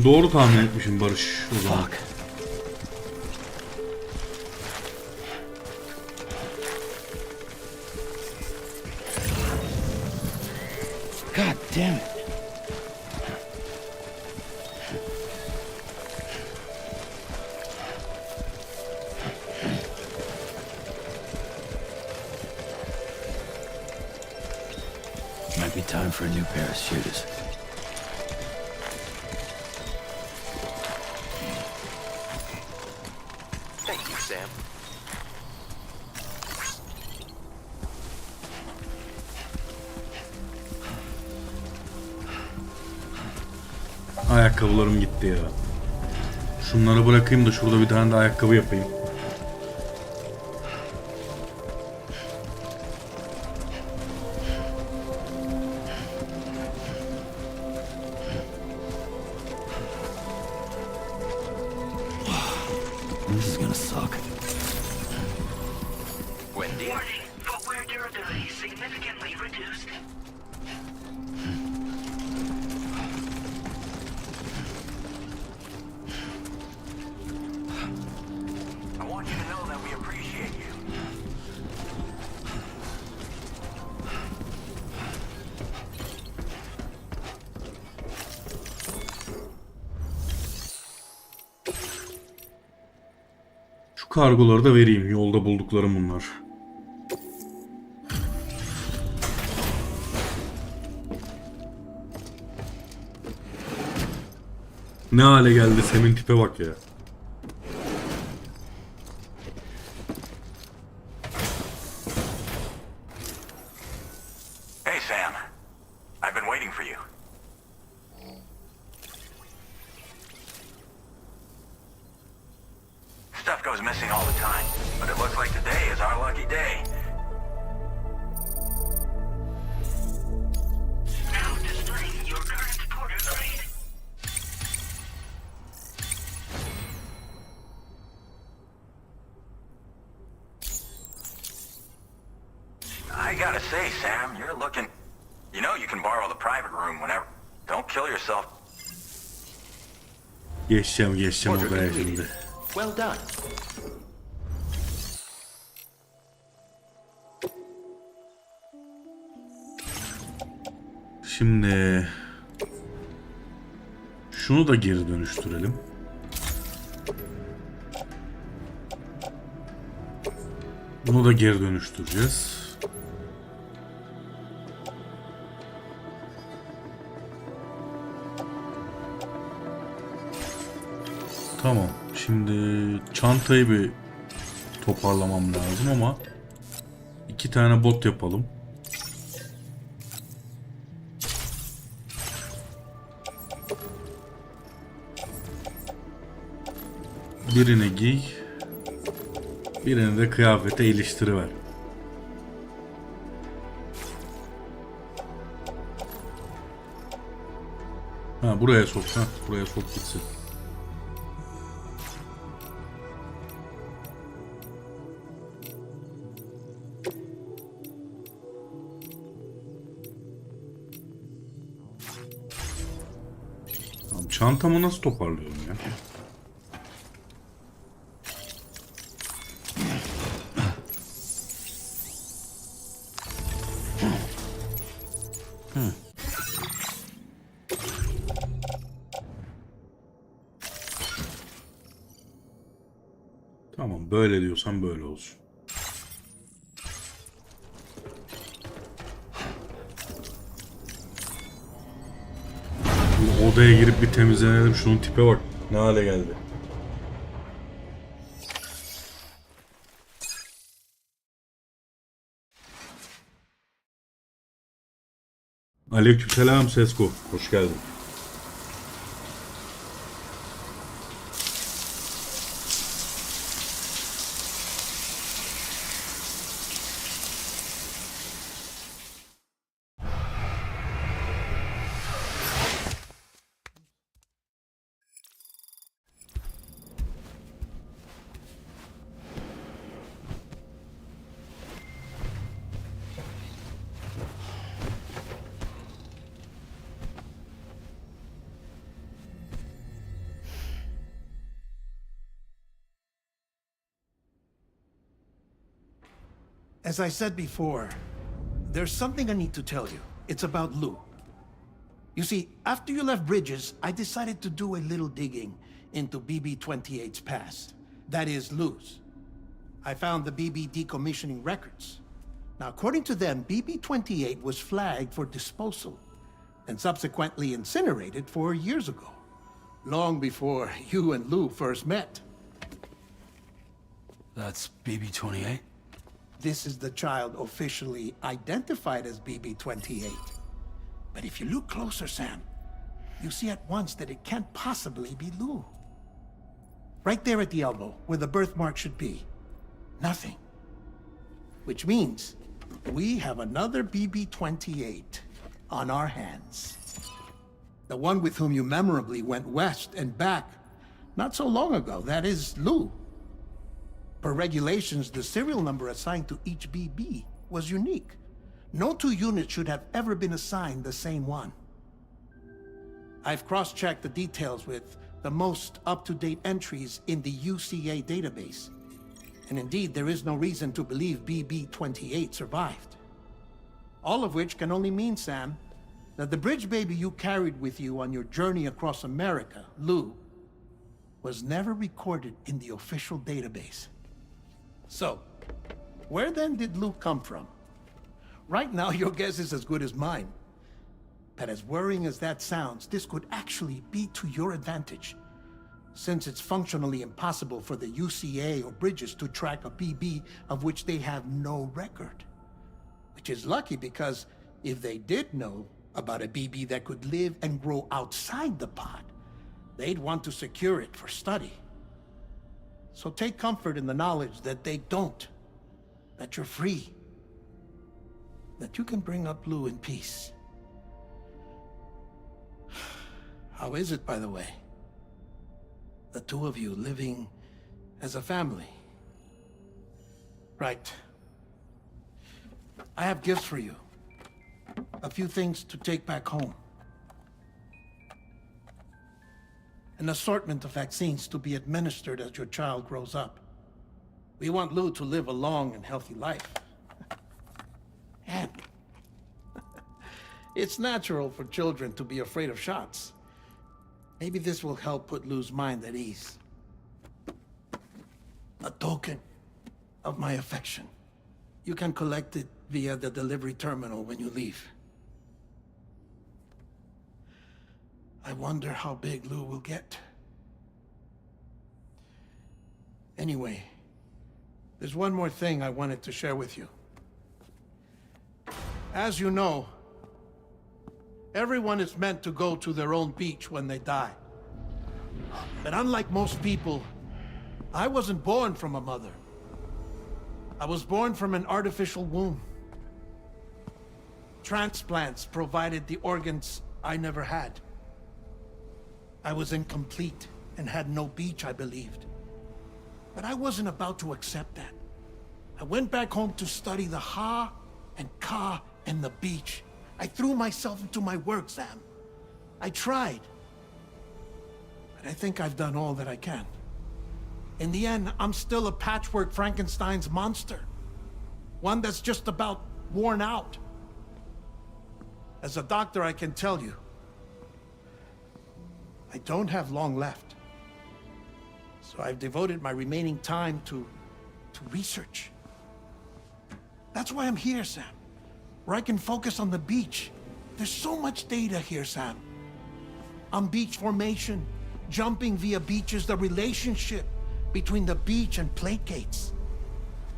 Doğru tahmin etmişim Barış o zaman.
God damn it. Might be time for a new pair of shoes.
Thank you, Sam.
Ayakkabılarım gitti ya. Şunları bırakayım da şurada bir tane de ayakkabı yapayım.
This is gonna suck.
Şu kargoları da vereyim. Yolda bulduklarım bunlar. Ne hale geldi Sam'in tipe bak ya.
Hey, Sam. I've been waiting for you. Stuff goes missing all the time, but it looks like today is our lucky day.
Now displaying your current porter grade.
I gotta say, Sam, you're looking... You know you can borrow the private room whenever. Don't kill yourself.
Geçeceğim
Order
odaya
completed.
şimdi.
Well done.
Şimdi şunu da geri dönüştürelim. Bunu da geri dönüştüreceğiz. Tamam. Şimdi çantayı bir toparlamam lazım ama 2 tane bot yapalım. Birini giy, birini de kıyafete iliştiriver. Ha, buraya sok, buraya sok gitsin. Tamam, çantamı nasıl toparlıyorum ya? Tamam, böyle diyorsan böyle olsun. Bu odaya girip bir temizlenelim. Şunun tipe bak. Ne hale geldi. Aleykümselam Sesko. Hoş geldin.
As I said before, there's something I need to tell you. It's about Lou. You see, after you left Bridges, I decided to do a little digging into BB-28's past. That is, Lou's. I found the BB decommissioning records. Now, according to them, BB-28 was flagged for disposal and subsequently incinerated 4 years ago, long before you and Lou first met.
That's BB-28?
This is the child officially identified as BB-28. But if you look closer, Sam, you see at once that it can't possibly be Lou. Right there at the elbow, where the birthmark should be. Nothing. Which means we have another BB-28 on our hands. The one with whom you memorably went west and back not so long ago, that is Lou. Per regulations, the serial number assigned to each BB was unique. No 2 units should have ever been assigned the same one. I've cross-checked the details with the most up-to-date entries in the UCA database. And indeed, there is no reason to believe BB-28 survived. All of which can only mean, Sam, that the bridge baby you carried with you on your journey across America, Lou, was never recorded in the official database. So, where then did Luke come from? Right now, your guess is as good as mine. But as worrying as that sounds, this could actually be to your advantage, since it's functionally impossible for the UCA or Bridges to track a BB of which they have no record. Which is lucky because if they did know about a BB that could live and grow outside the pod, they'd want to secure it for study. So take comfort in the knowledge that they don't, that you're free, that you can bring up Lou in peace. How is it, by the way? The two of you living as a family? Right. I have gifts for you. A few things to take back home. An assortment of vaccines to be administered as your child grows up. We want Lou to live a long and healthy life. And it's natural for children to be afraid of shots. Maybe this will help put Lou's mind at ease. A token of my affection. You can collect it via the delivery terminal when you leave. I wonder how big Lou will get. Anyway, there's one more thing I wanted to share with you. As you know, everyone is meant to go to their own beach when they die. But unlike most people, I wasn't born from a mother. I was born from an artificial womb. Transplants provided the organs I never had. I was incomplete and had no beach, I believed. But I wasn't about to accept that. I went back home to study the ha and ka and the beach. I threw myself into my work, Sam. I tried. But I think I've done all that I can. In the end, I'm still a patchwork Frankenstein's monster. One that's just about worn out. As a doctor, I can tell you, I don't have long left. So I've devoted my remaining time to research. That's why I'm here, Sam. Where I can focus on the beach. There's so much data here, Sam. On beach formation, jumping via beaches, the relationship between the beach and placates.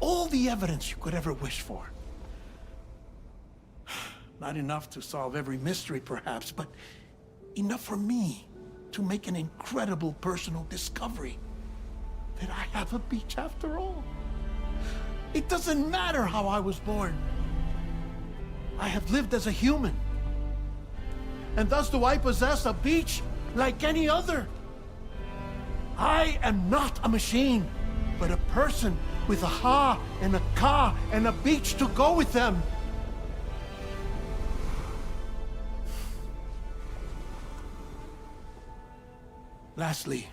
All the evidence you could ever wish for. Not enough to solve every mystery, perhaps, but enough for me to make an incredible personal discovery. That I have a beach after all. It doesn't matter how I was born. I have lived as a human. And thus do I possess a beach like any other. I am not a machine, but a person with a ha and a ka and a beach to go with them. Lastly,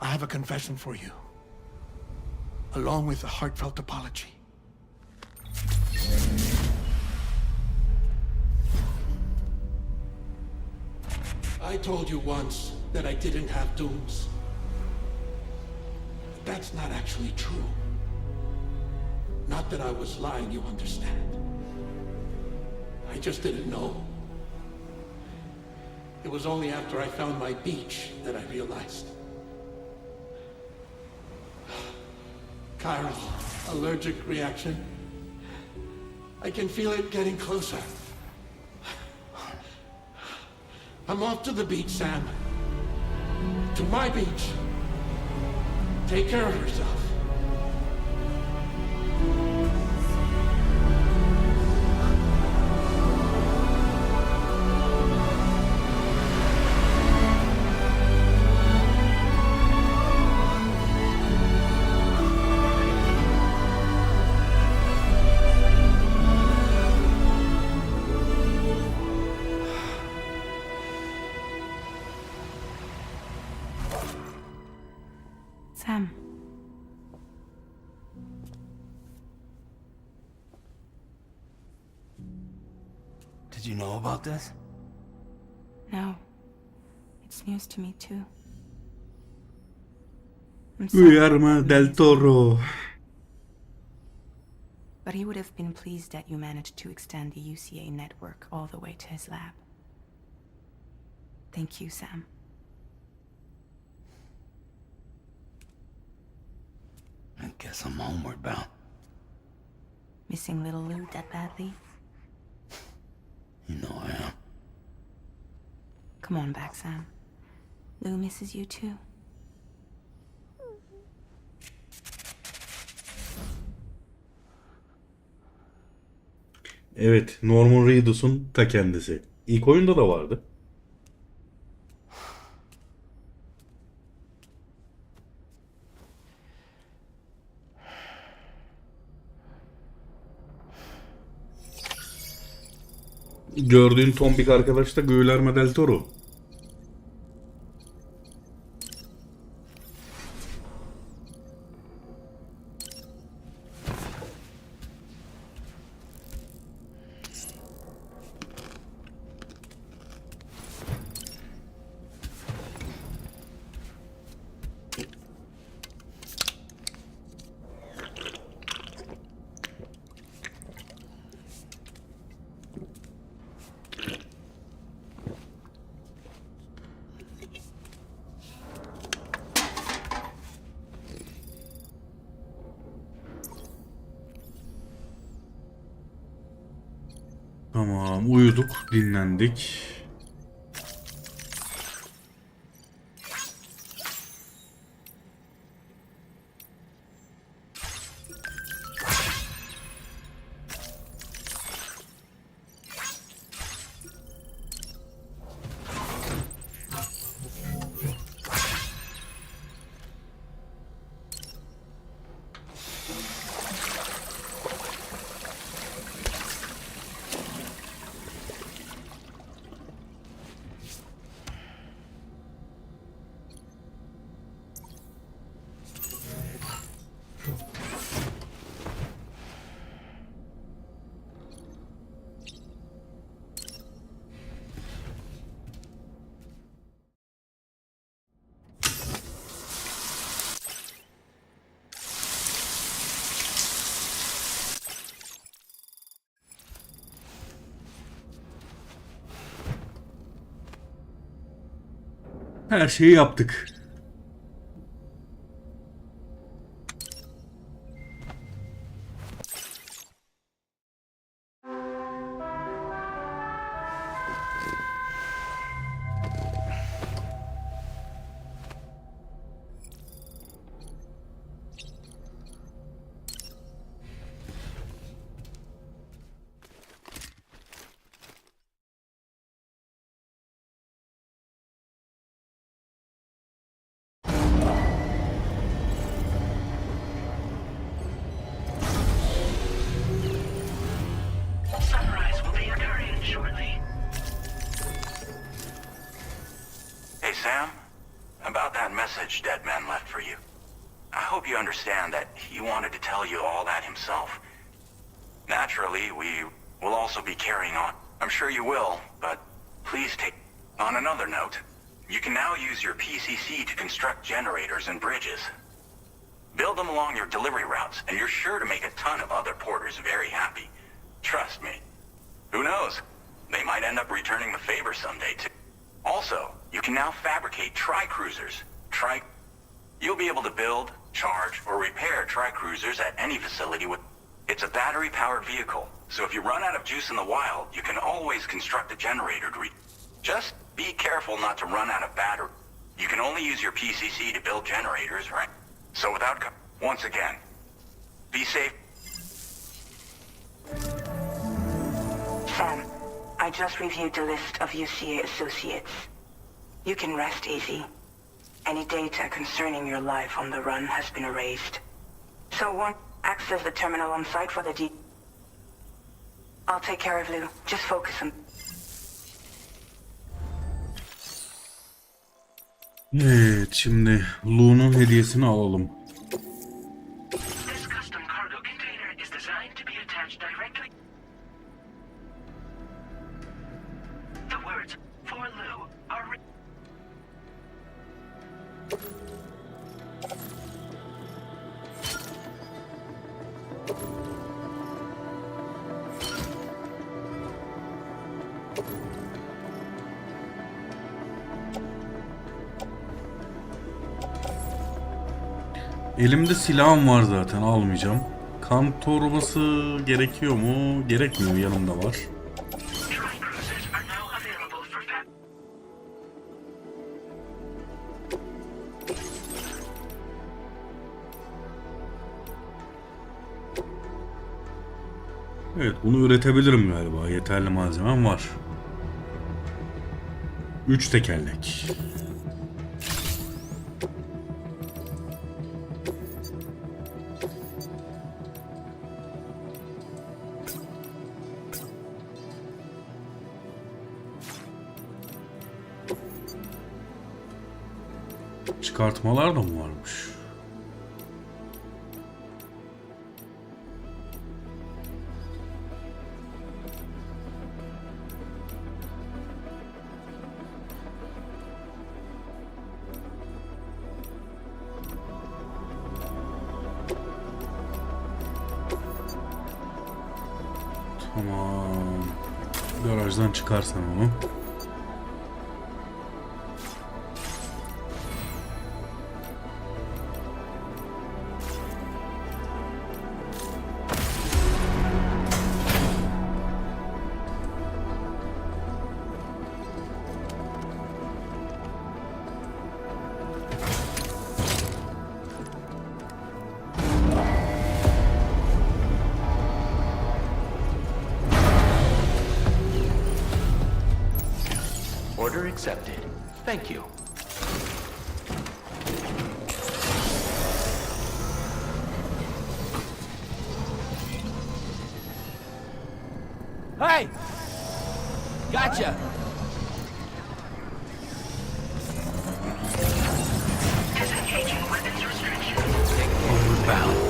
I have a confession for you, along with a heartfelt apology. I told you once that I didn't have dooms. But that's not actually true. Not that I was lying, you understand. I just didn't know. It was only after I found my beach that I realized. Chiral allergic reaction. I can feel it getting closer. I'm off to the beach, Sam. To my beach. Take care of yourself.
Sam.
Did you know about this?
No. It's news to me, too.
I'm sorry.
Guillermo del Toro.
But he would have been pleased that you managed to extend the UCA network all the way to his lab. Thank you, Sam.
I guess I'm homeward bound.
Missing little Lou that badly?
You know I am.
Come on back, Sam. Lou misses you too.
Evet, Norman Reedus'un ta kendisi. İlk oyunda da vardı. Gördüğün tombik arkadaş da Guillermo del Toro. Tamam, uyuduk, dinlendik. Her şeyi yaptık.
Sunrise will be occurring shortly.
Hey, Sam. About that message Deadman left for you. I hope you understand that he wanted to tell you all that himself. Naturally, we will also be carrying on. I'm sure you will, but please take... On another note, you can now use your PCC to construct generators and bridges. Build them along your delivery routes, and you're sure to make a ton of other porters very happy. Trust me. Who knows? They might end up returning the favor someday, too. Also, you can now fabricate tri-cruisers. You'll be able to build, charge, or repair tri-cruisers at any facility with... It's a battery-powered vehicle, so if you run out of juice in the wild, you can always construct a generator to Just be careful not to run out of battery. You can only use your PCC to build generators, right? So without... Once again, be safe.
Sam, I just reviewed the list of UCA associates. You can rest easy. Any data concerning your life on the run has been erased. So won't access the terminal on site for the I'll take care of Lou. Just focus on...
Evet, şimdi Lou'nun hediyesini alalım.
This custom cargo container is designed to be attached directly. The words "for Lou" are
Elimde silahım var zaten, almayacağım. Kan torbası gerekiyor mu? Gerekmiyor, yanımda var.
Dry cruisers are now available for
Evet, bunu üretebilirim galiba. Yeterli malzemem var. 3 tekerlek. Çıkartmalar da mı varmış? Tamam. Garajdan çıkarsan onu.
Order accepted. Thank you.
Hey! Gotcha!
disengaging weapons restrictions.
Homeward bound.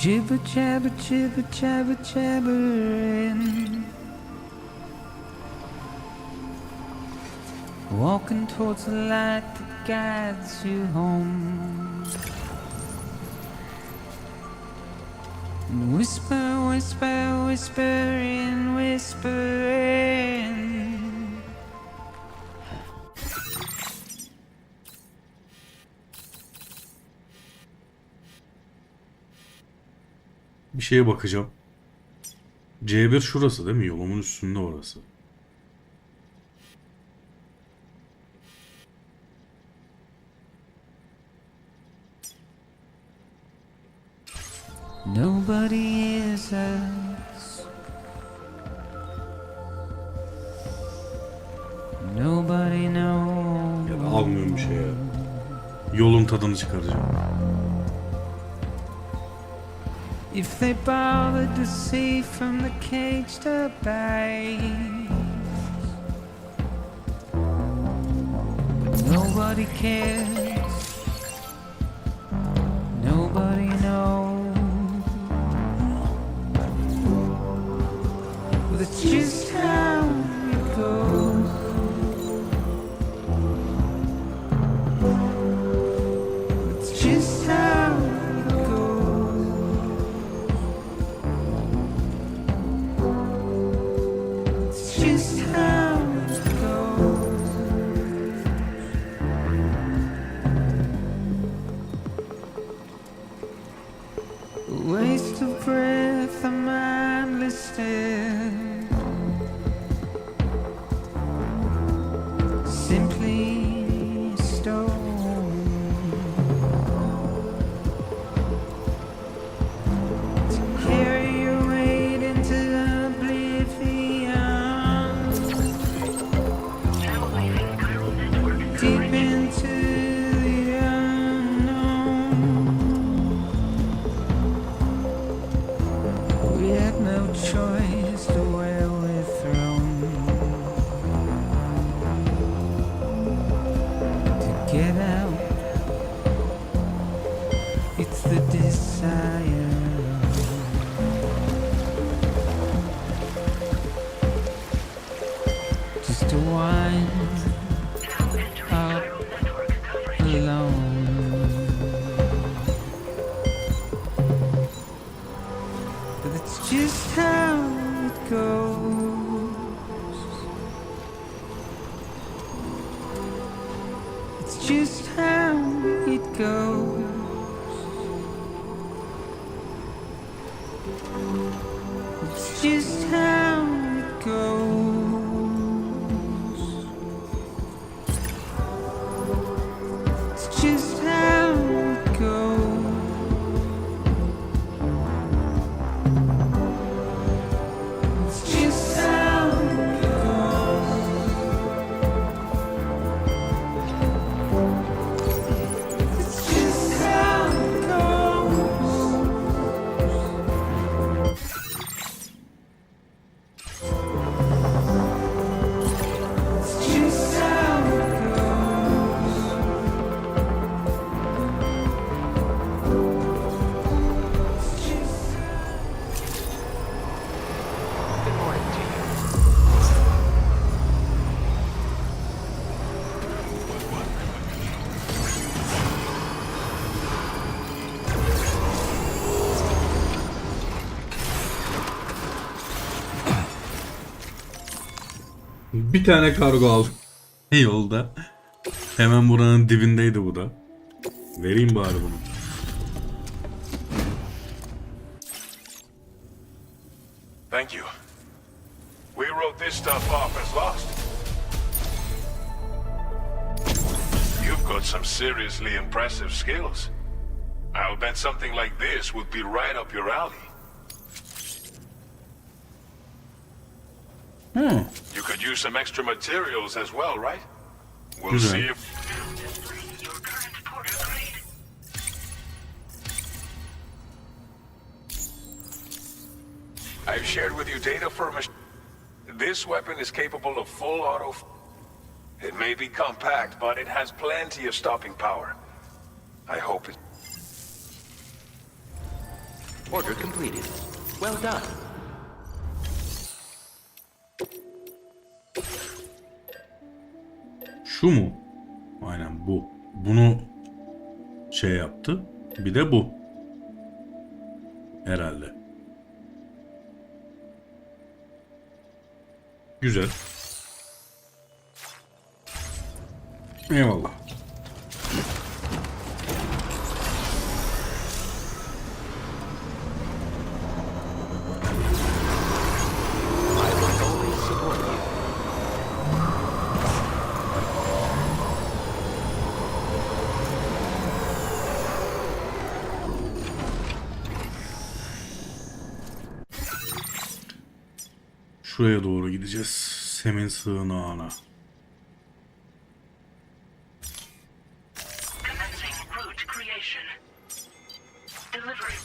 Jibber jabber jibber jabber jabbering, walking towards the light that guides you home. And whisper, whisper, whispering, whispering.
Bir şeye bakacağım. C1 şurası değil mi? Yolumun üstünde orası.
Nobody hears us. Nobody knows.
Ya da almıyorum bir şey ya. Yolun tadını çıkaracağım.
If they bother to see from the cage to base, nobody cares, nobody knows. That's just how it goes. It's just how it goes. It's just how it goes. A waste of breath, a mindless stare. Simply stone. deep into the unknown. We had no choice to where we're thrown. To get out, it's the desire. Just to wind up alone. But it's just how it goes. It's just how it goes. It's just how it goes. It's just how it goes. It's just how it goes. It's just how it goes. It's just how it goes. It's just
Good morning to you.
Bir tane kargo aldım. Yolda. Hemen buranın dibindeydi bu da. Vereyim bari bunu.
Thank you. We wrote this stuff off as lost. You've got some seriously impressive skills. I'll bet something like this would be right up your alley. You could use some extra materials as well, right? We'll
Güzel.
see if...
Your current porter grade.
I've shared with you data for a machine. This weapon is capable of full auto... It may be compact, but it has plenty of stopping power. I hope it...
Order completed. Well done.
Şu mu? Aynen bu. Bunu şey yaptı. Bir de bu. Herhalde. Güzel. Eyvallah.
I will always support you.
Şuraya doğru gideceğiz. Sem'in sığınağına.
Commencing route creation. Delivery.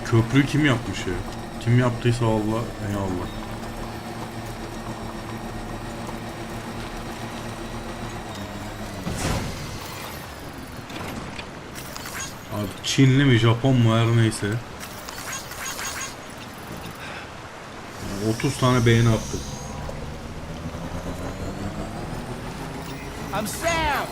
Köprüyü kim yapmış ya? Kim yaptıysa Allah, eyvallah. Abi Çinli mi, Japon mu, her neyse. 30 tane beğeni attı.
I'm Sam!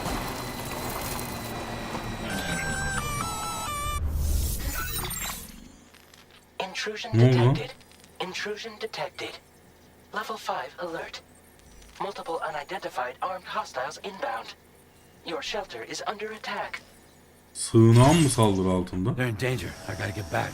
Intrusion
Ne oldu lan?
detected. Intrusion detected. Level 5 alert. Multiple unidentified armed hostiles inbound. Your shelter is under attack.
Sığınağın mı saldırı altında?
They're in danger. I gotta get back.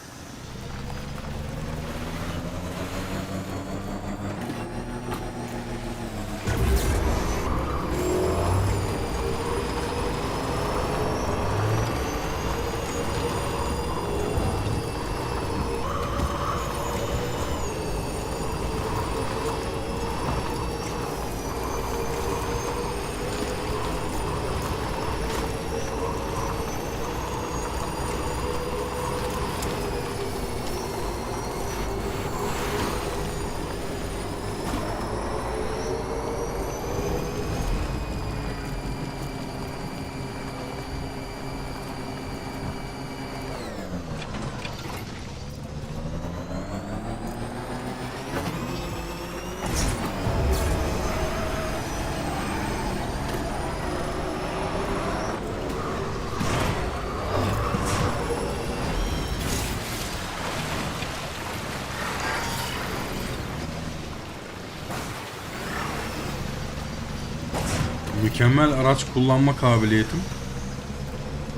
Mükemmel araç kullanma kabiliyetim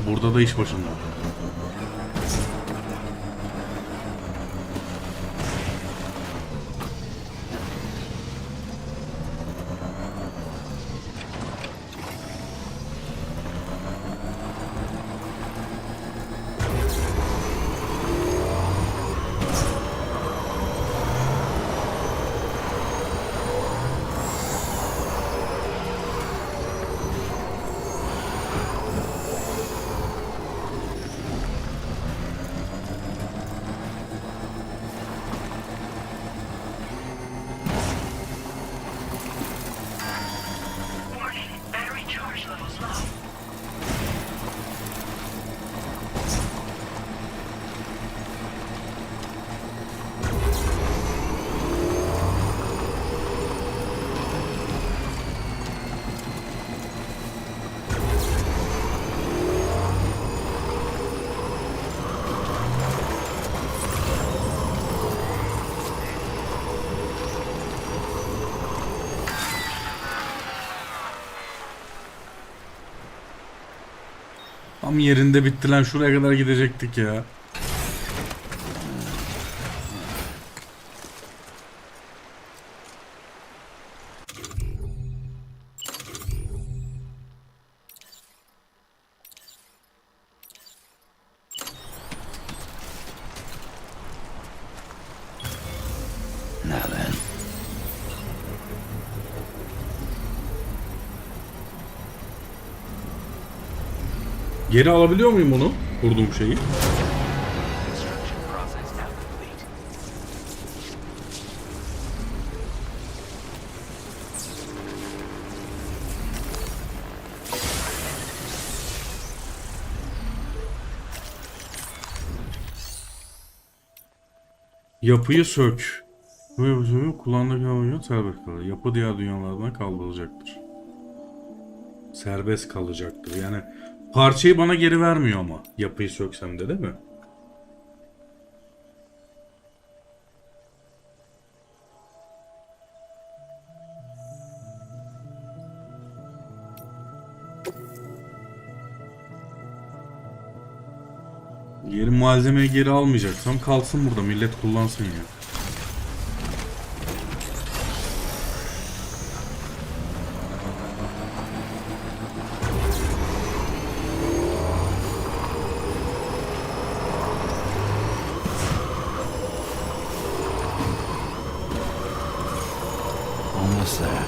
burada da iş başında. Tam yerinde bitti lan, şuraya kadar gidecektik ya.
Now then.
Geri alabiliyor muyum onu? Kurduğum şeyi. Yapıyı sök. Bu yapıyı kullandığı oyun serbest kalır. Yapı diğer dünyalardan kaldırılacaktır. Serbest kalacaktır. Yani parçayı bana geri vermiyor ama yapıyı söksem de, değil mi? Geri malzemeyi geri almayacaksam kalsın burada, millet kullansın ya.
Almost there.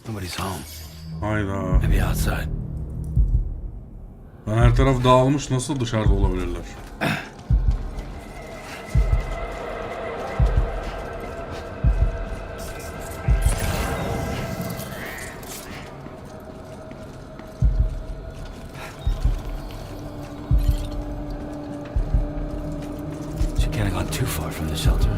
Nobody's home.
Hayda.
Maybe outside.
Lan her taraf dağılmış, nasıl dışarıda olabilirler?
She can't have gone too far from the shelter.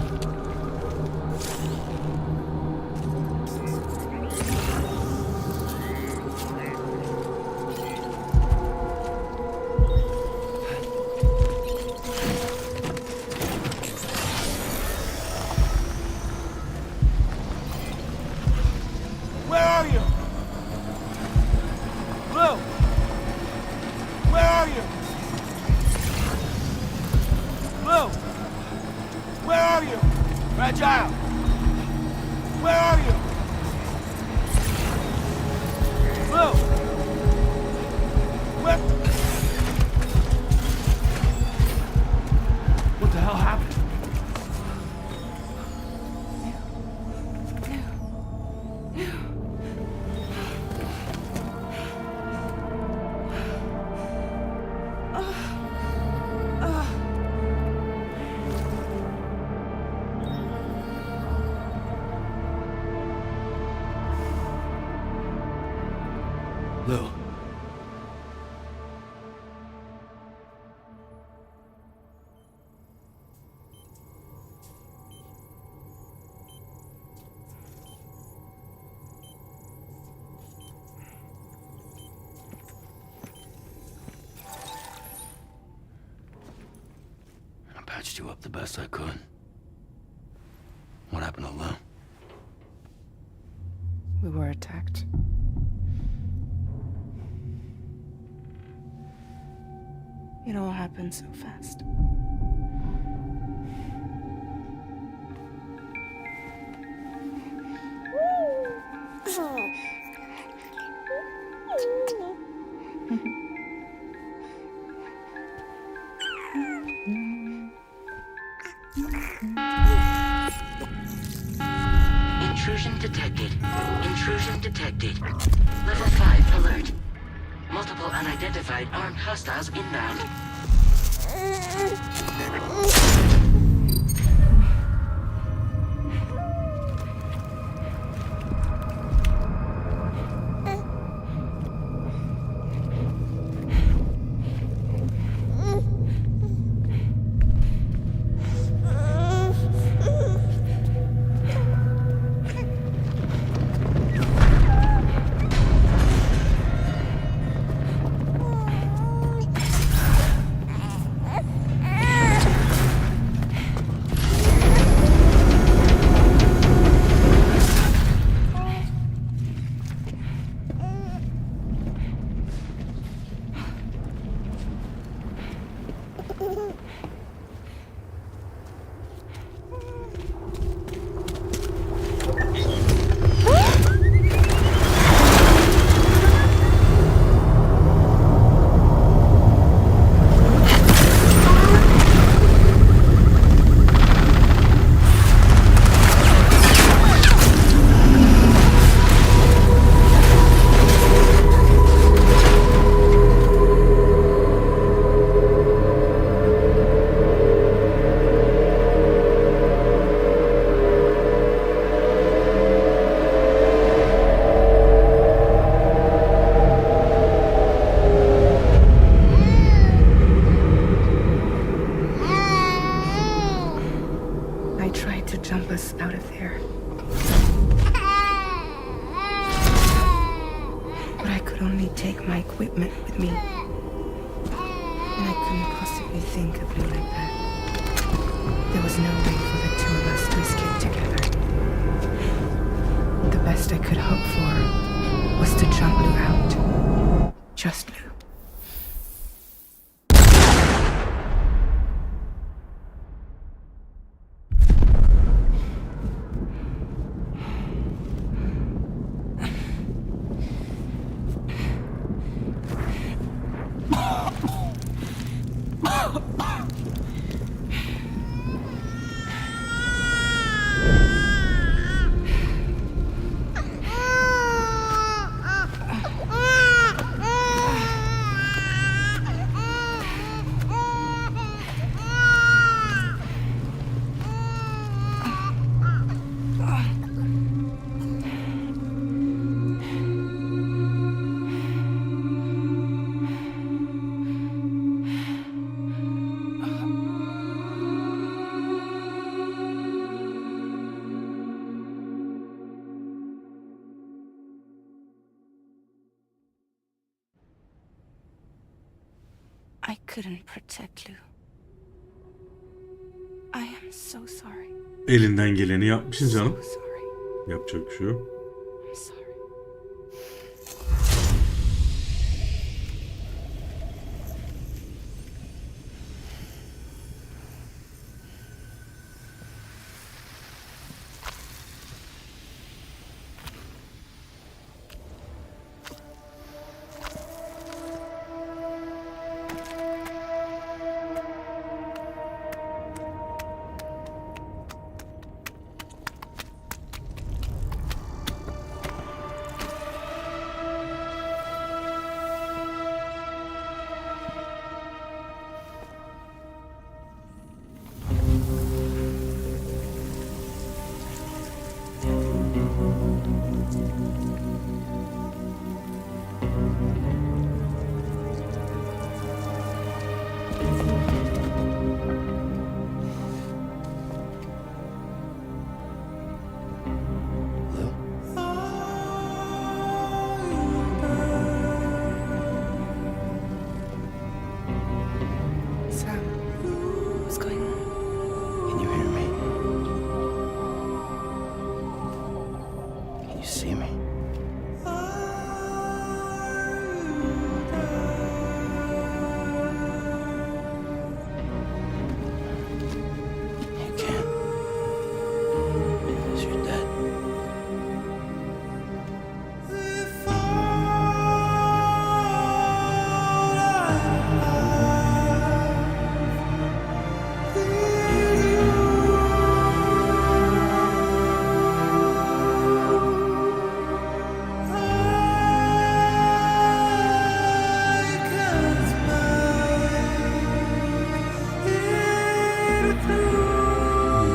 Where are you? Blue! Where are you? Blue! Where are you? Fragile! Where are you? Blue! Where? What the hell happened?
Lou. I patched you up the best I could. What happened to Lou?
We were attacked. It all happened so fast.
Intrusion detected. Intrusion detected. Level 5 alert. Multiple unidentified armed hostiles inbound.
Out of there. But I could only take my equipment with me. And I couldn't possibly think of Lou like that. There was no way for the two of us to escape together. The best I could hope for was to jump Lou out. Just Lou. I couldn't protect Lou. I am so sorry.
Elinden geleni yapmışsın canım.
So sorry.
Yapacak bir şey yok.
I'm sorry.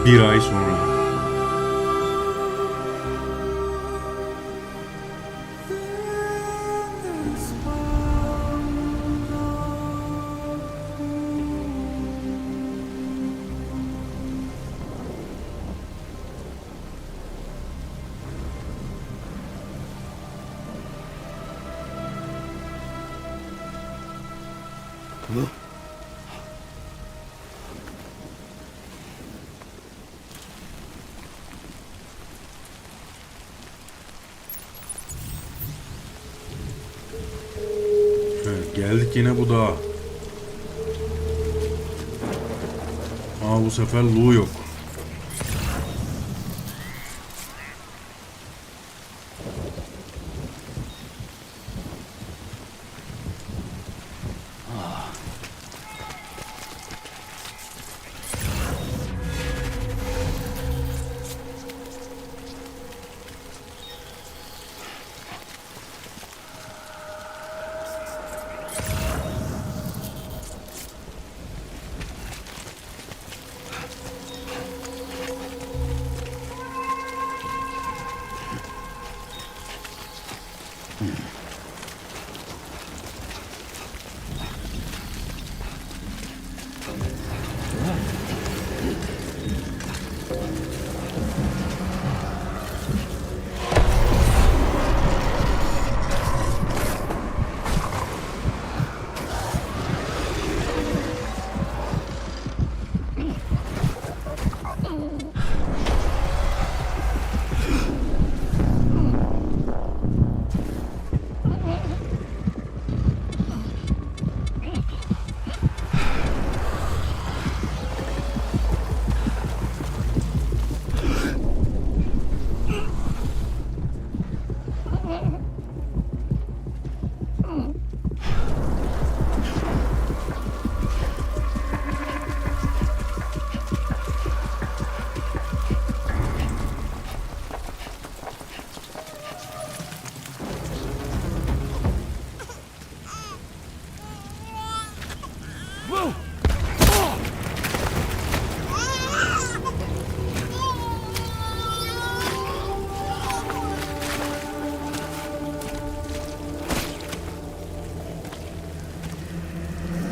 Bir ay sonra. Evet, geldik yine bu dağa. Aa, bu sefer Lu yok.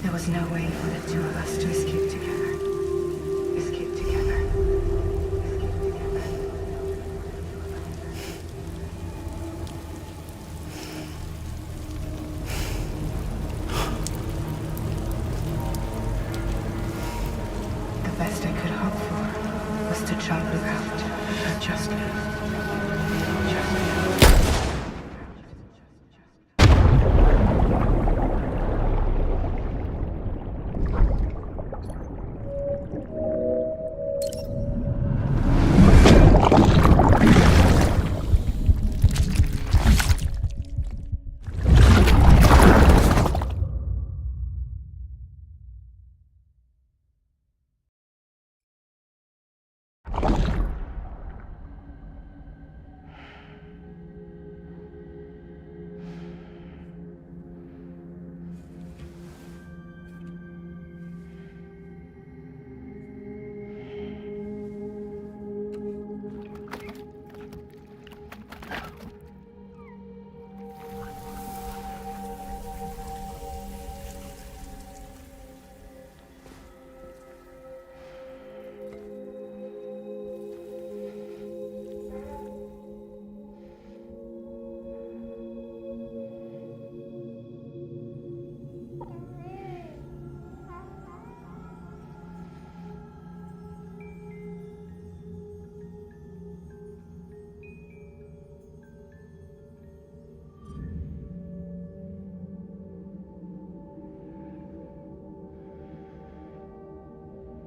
There was no way for the two of us to escape together. Escape together. Escape together. The best I could hope for was to jump without adjustment.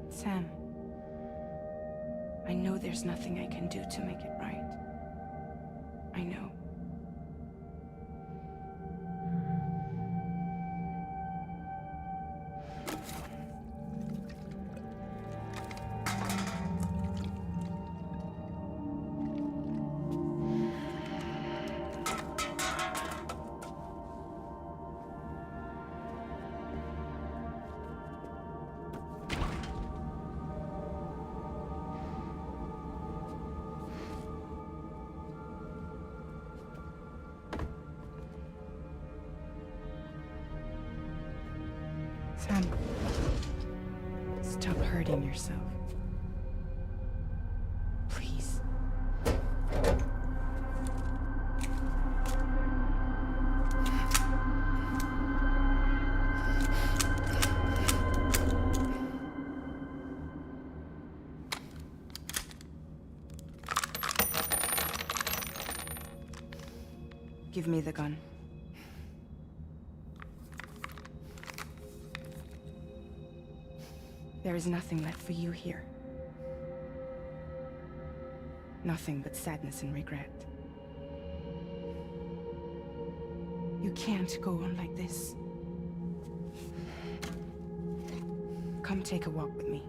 Sam, I know there's nothing I can do to make it right. I know. yourself. Please. Give me the gun. There is nothing left for you here. Nothing but sadness and regret. You can't go on like this. Come take a walk with me.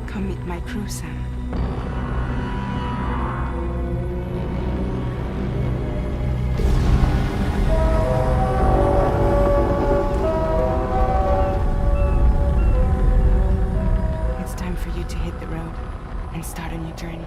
Come meet my crew, Sam. It's time for you to hit the road and start a new journey.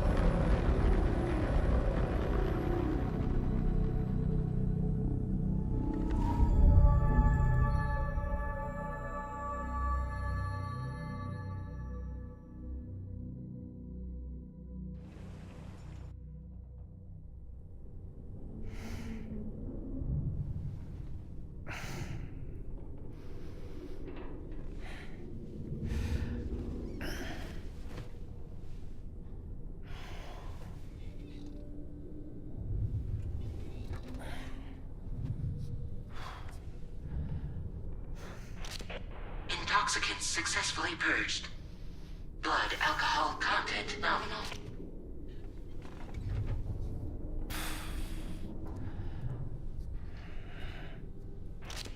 Intoxicants successfully purged. Blood alcohol content nominal.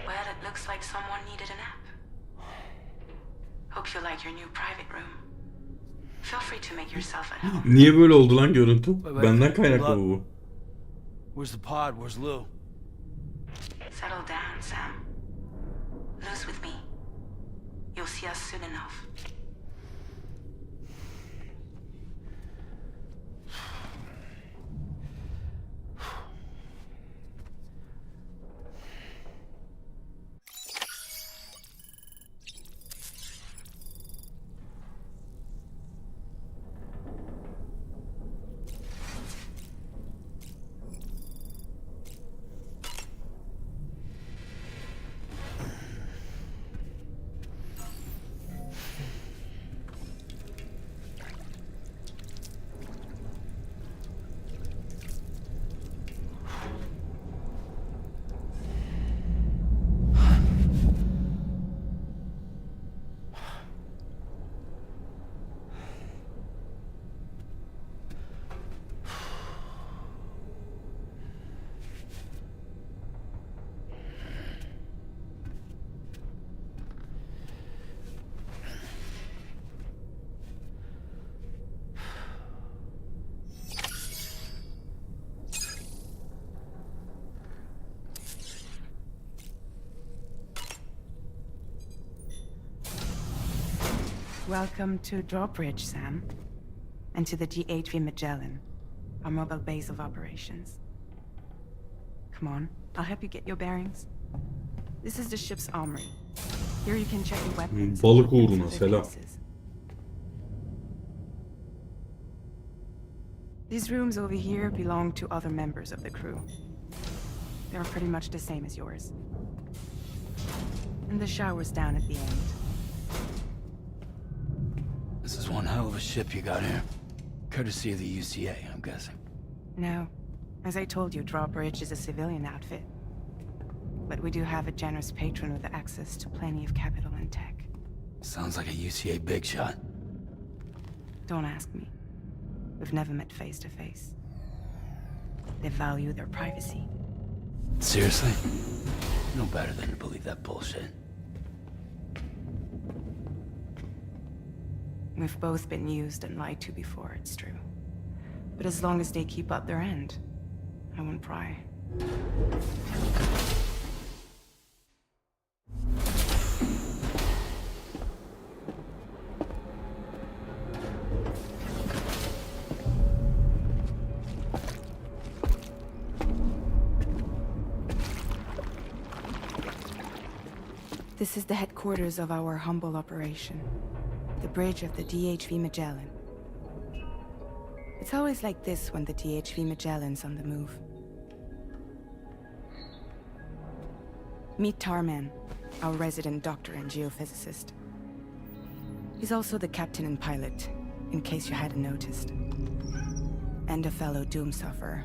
Well, it looks like someone needed a nap. Hope you like your new private room. Feel free to make yourself at home.
Niye böyle oldu lan görüntü? Benden kaynaklı bu.
Where's the pod? Where's Lou?
Settle down, Sam. Lou's with me. You'll see us soon enough.
Welcome to Drawbridge, Sam. And to the GHV Magellan, our mobile base of operations. Come on, I'll help you get your bearings. This is the ship's armory. Here you can check your weapons.
Balık uğruna selam.
These rooms over here belong to other members of the crew. They're pretty much the same as yours. And the shower's down at the end.
This is is one hell of a ship you got here. Courtesy of the UCA, I'm guessing.
No. As I told you, Drawbridge is a civilian outfit. But we do have a generous patron with access to plenty of capital and tech.
Sounds like a UCA big shot.
Don't ask me. We've never met face to face. They value their privacy.
Seriously? No better than to believe that bullshit.
We've both been used and lied to before, it's true. But as long as they keep up their end, I won't pry. This is the headquarters of our humble operation. The bridge of the DHV Magellan. It's always like this when the DHV Magellan's on the move. Meet Tarman, our resident doctor and geophysicist. He's also the captain and pilot, in case you hadn't noticed. And a fellow doom sufferer.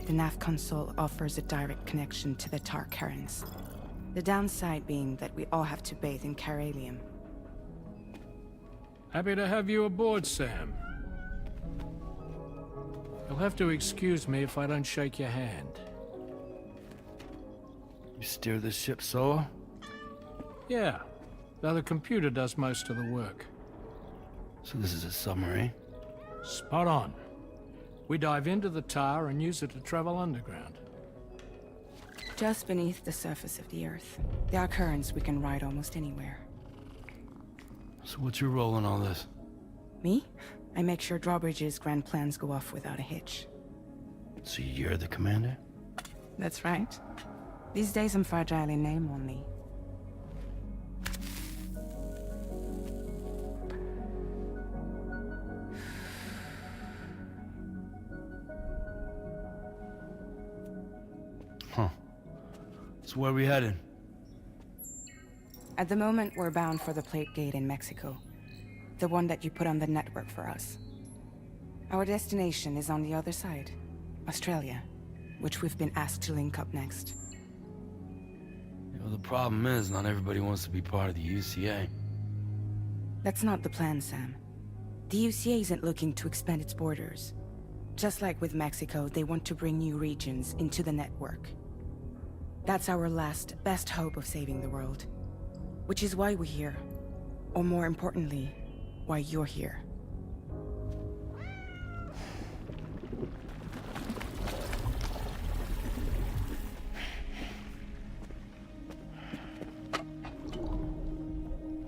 The nav console offers a direct connection to the Tarkarans. The downside being that we all have to bathe in Karelium.
Happy to have you aboard, Sam. You'll have to excuse me if I don't shake your hand.
You steer this ship solo?
Yeah, though the computer does most of the work.
So this is a submarine?
Spot on. We dive into the tar and use it to travel underground.
Just beneath the surface of the Earth. There are currents we can ride almost anywhere.
So what's your role in all this?
Me? I make sure Drawbridge's grand plans go off without a hitch.
So you're the commander?
That's right. These days I'm fragile in name only.
Huh. So where are we headed?
At the moment, we're bound for the Plate Gate in Mexico. The one that you put on the network for us. Our destination is on the other side, Australia, which we've been asked to link up next.
You know, the problem is not everybody wants to be part of the UCA.
That's not the plan, Sam. The UCA isn't looking to expand its borders. Just like with Mexico, they want to bring new regions into the network. That's our last, best hope of saving the world. Which is why we're here. Or more importantly, why you're here.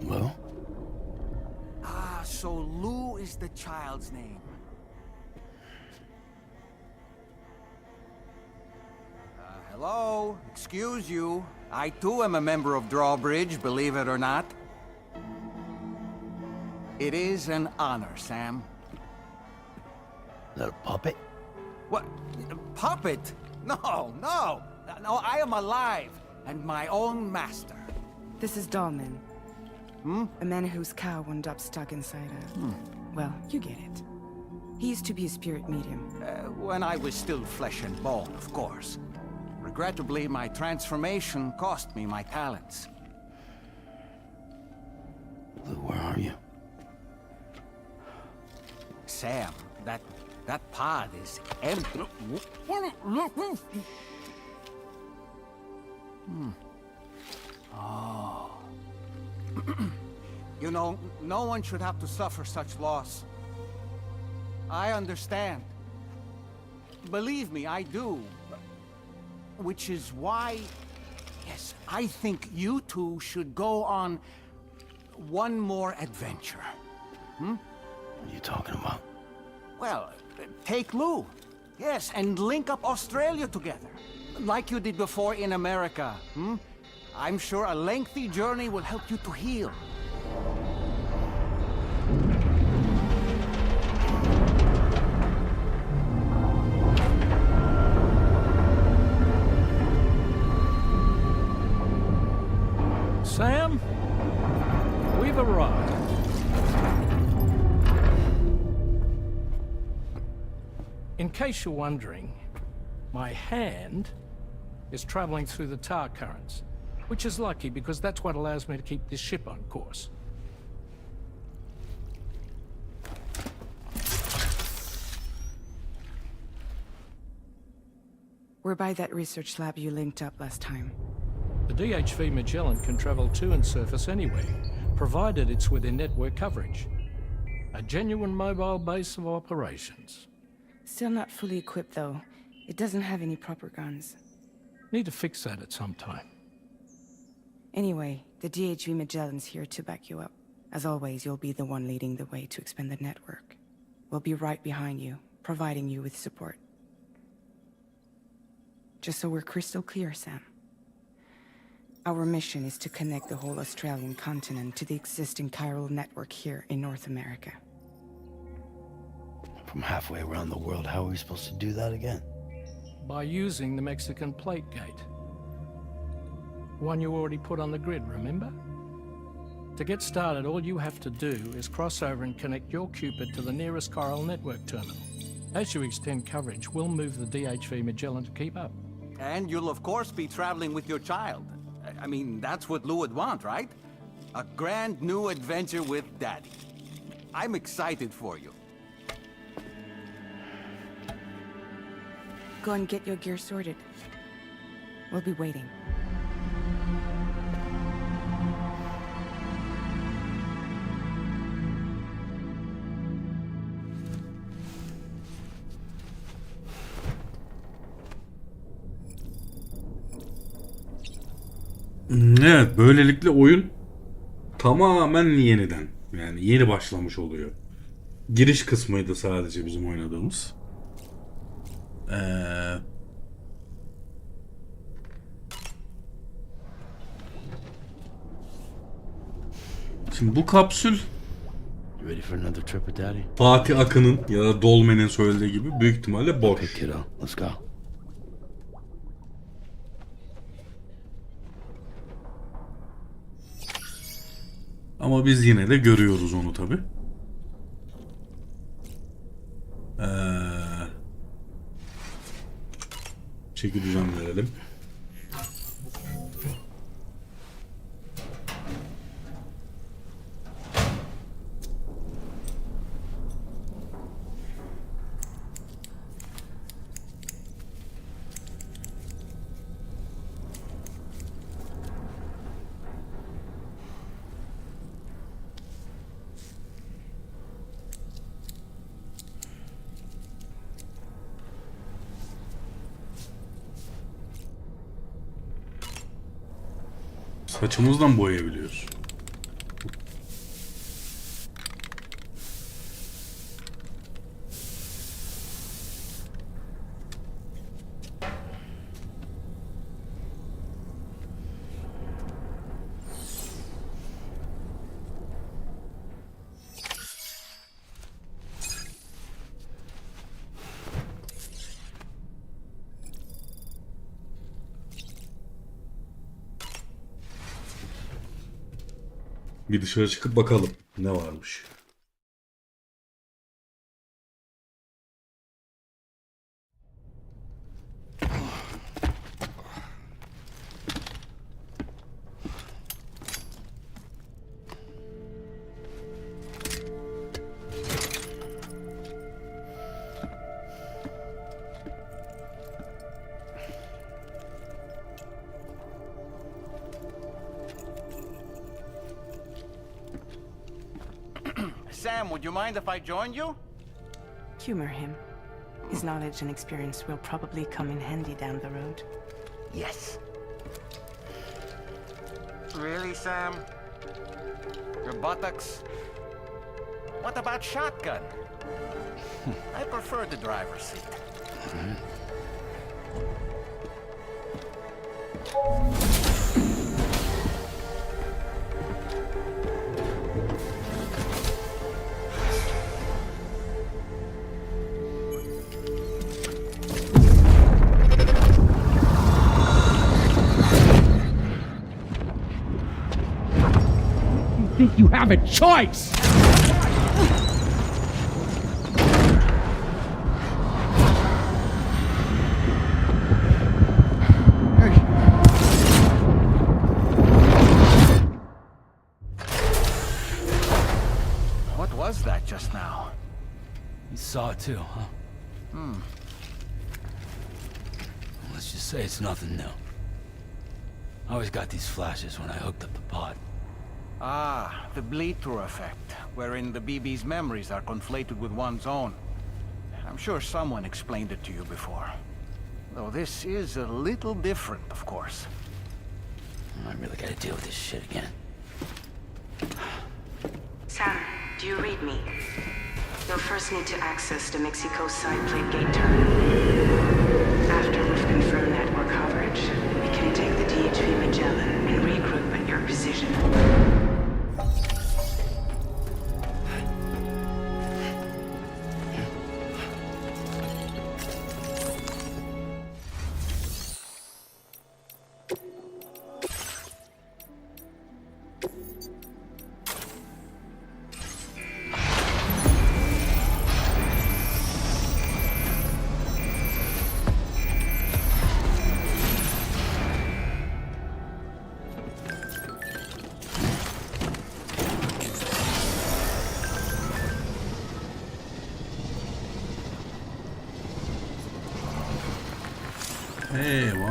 Well?
Ah, so Lou is the child's name. Hello? Excuse you. I too am a member of Drawbridge, believe it or not. It is an honor, Sam.
Is that a puppet?
What? Puppet? No, no! No, I am alive, and my own master.
This is Dolman. A man whose cow wound up stuck inside a... Well, you get it. He used to be a spirit medium.
When I was still flesh and bone, of course. Regrettably, my transformation cost me my talents.
Lou, where are you?
Sam, that pod is empty. Oh. You know, no one should have to suffer such loss. I understand. Believe me, I do. Which is why, yes, I think you two should go on one more adventure.
What are you talking about?
Well, take Lou. Yes, and link up Australia together. Like you did before in America. I'm sure a lengthy journey will help you to heal.
Sam, we've arrived. in case you're wondering, my hand is traveling through the tar currents, which is lucky because that's what allows me to keep this ship on course.
We're by that research lab you linked up last time.
The DHV Magellan can travel to and surface anywhere, provided it's within network coverage. A genuine mobile base of operations.
Still not fully equipped, though. It doesn't have any proper guns.
Need to fix that at some time.
Anyway, the DHV Magellan's here to back you up. As always, you'll be the one leading the way to expand the network. We'll be right behind you, providing you with support. Just so we're crystal clear, Sam. Our mission is to connect the whole Australian continent to the existing chiral network here in North America.
From halfway around the world, how are we supposed to do that again?
By using the Mexican plate gate. One you already put on the grid, remember? To get started, all you have to do is cross over and connect your Cupid to the nearest chiral network terminal. As you extend coverage, we'll move the DHV Magellan to keep up.
And you'll of course be traveling with your child. I mean, that's what Lou would want, right? A grand new adventure with Daddy. I'm excited for you.
Go and get your gear sorted. We'll be waiting.
Evet, böylelikle oyun tamamen yeniden, yani yeni başlamış oluyor. Giriş kısmıydı sadece bizim oynadığımız. Şimdi bu kapsül
Ready for another trip with Daddy?
Fatih Akın'ın ya da Dolmen'in söylediği gibi büyük ihtimalle boş.
Okay, kiddo, let's go.
Ama biz yine de görüyoruz onu tabi. Çeki düzen verelim. Saçımızdan boyayabiliyoruz. Bir dışarı çıkıp bakalım ne varmış.
Sam, would you mind if I joined you?
Humor him. His knowledge and experience will probably come in handy down the road.
Yes. Really, Sam? Your buttocks? What about shotgun? I prefer the driver's seat.
Think you have a choice?
saw it too, huh? Let's just say it's nothing new. I always got these flashes when I hooked up the pod.
Ah, the bleed-through effect, wherein the BB's memories are conflated with one's own. I'm sure someone explained it to you before. Though this is a little different, of course.
I really gotta deal with this shit again.
Sam, do you read me? You'll first need to access the Mexico side plate gate terminal. After we've confirmed network coverage, we can take the DHV Magellan and regroup at your position.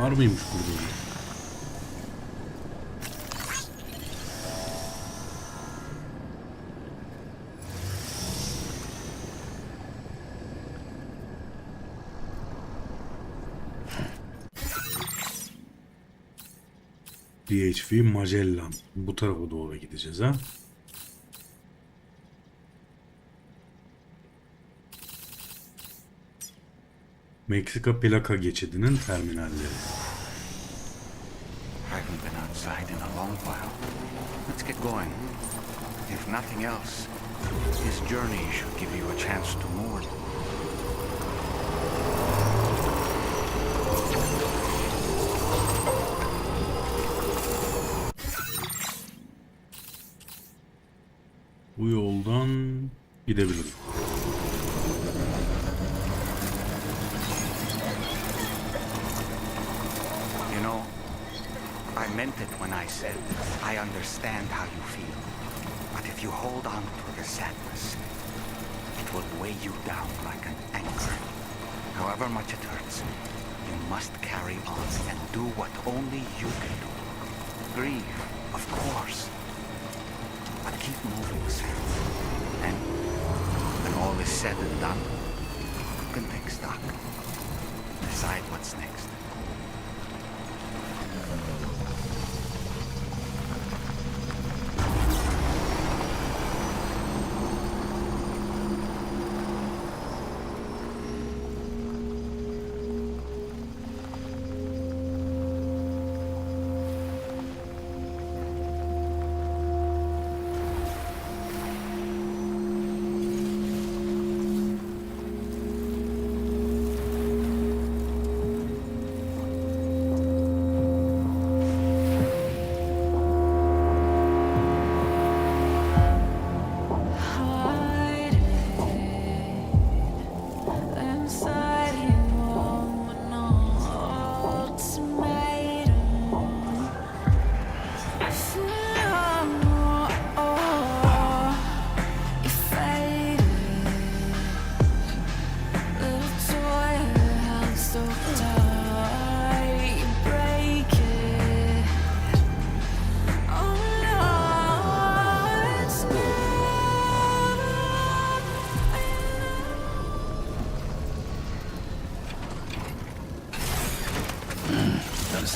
Var mıymış burada? DHV Magellan. Bu tarafa doğru gideceğiz ha. Meksika plaka geçidinin terminalleri.
Haven't been outside in a long while. Let's get going. If nothing else, this journey should give you a chance to mourn.
Bu yoldan gidebilirim.
You know, I meant it when I said I understand how you feel. But if you hold on to the sadness, it will weigh you down like an anchor. However much it hurts, you must carry on and do what only you can do. Grieve, of course. But keep moving, Sam. And when all is said and done, you can take stock. Decide what's next.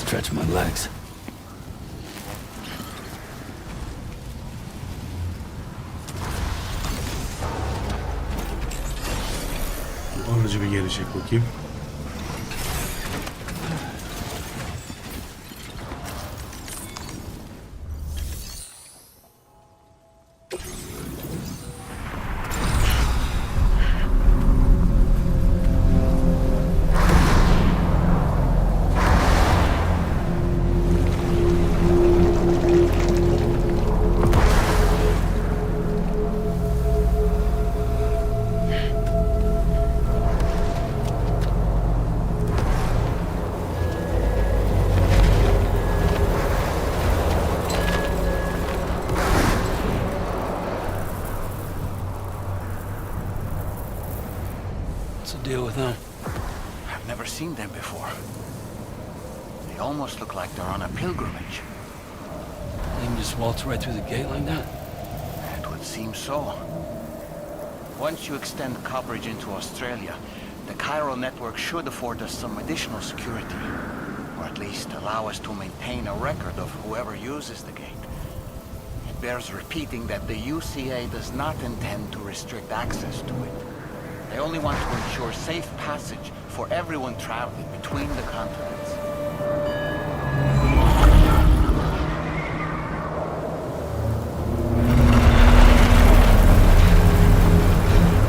Stretch my legs.
Aracı bir geri çek bakayım.
deal with them?
I've never seen them before. They almost look like they're on a pilgrimage.
They can just waltz right through the gate like that?
It would seem so. Once you extend coverage into Australia, the chiral network should afford us some additional security. Or at least allow us to maintain a record of whoever uses the gate. It bears repeating that the UCA does not intend to restrict access to it. They only want to ensure safe passage for everyone traveling between the continents.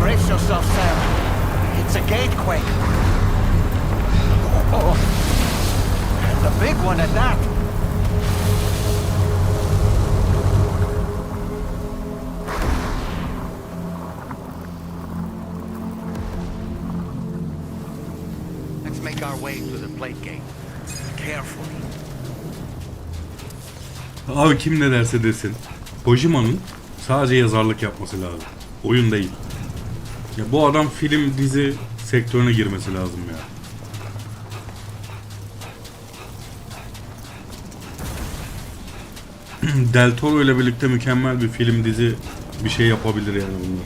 Brace yourself, Sam. It's a gatequake. Oh, and a big one at that. Let's make our way to the plate gate. Carefully.
Abi kim ne derse desin, Kojima'nın sadece yazarlık yapması lazım. Oyun değil. Ya bu adam film, dizi sektörüne girmesi lazım ya. Del Toro ile birlikte mükemmel bir film, dizi bir şey yapabilir yani bunlar.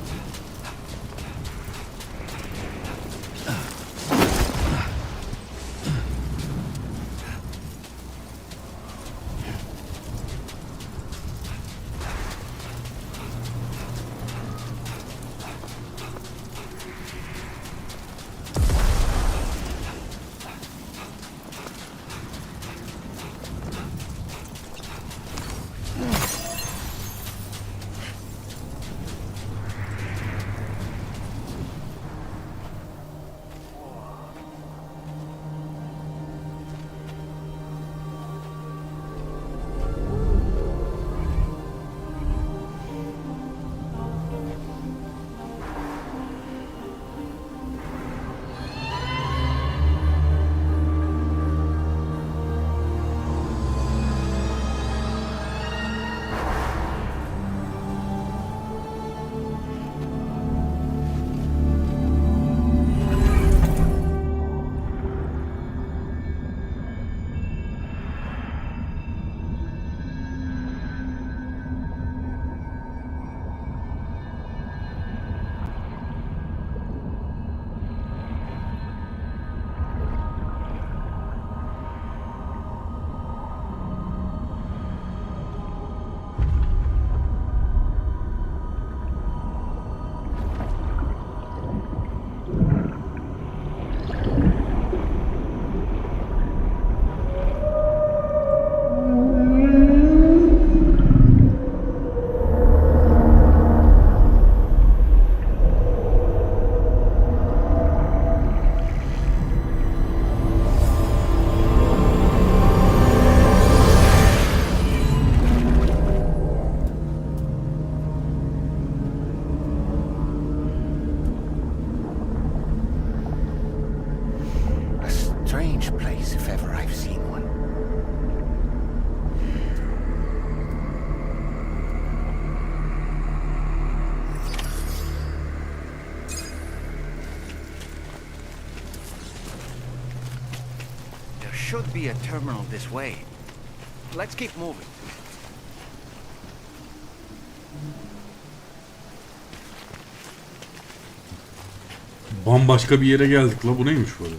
Should be a terminal this way. Let's keep moving.
Bambaşka bir yere geldik la, bu neymiş böyle?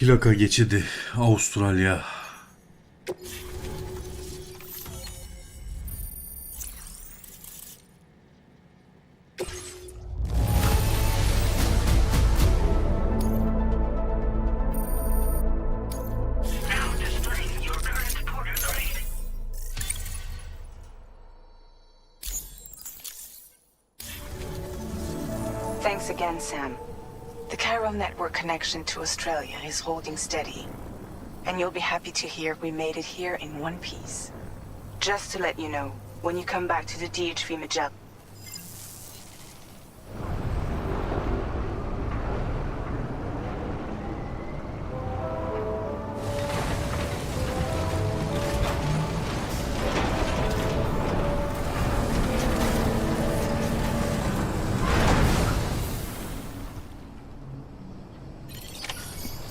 Plaka geçidi Avustralya.
Thanks again, Sam. The chiral network connection to Australia is holding steady. And you'll be happy to hear we made it here in one piece. Just to let you know, when you come back to the DHV Magellan,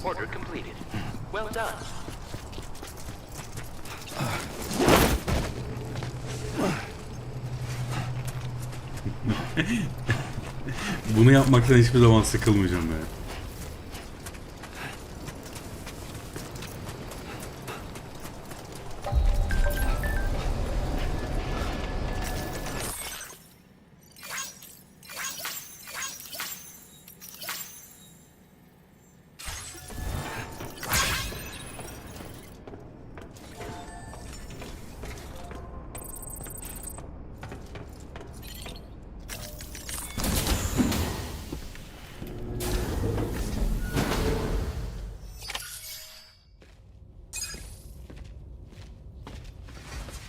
Order completed. Well done.
Bunu yapmaktan hiçbir zaman sıkılmayacağım ya.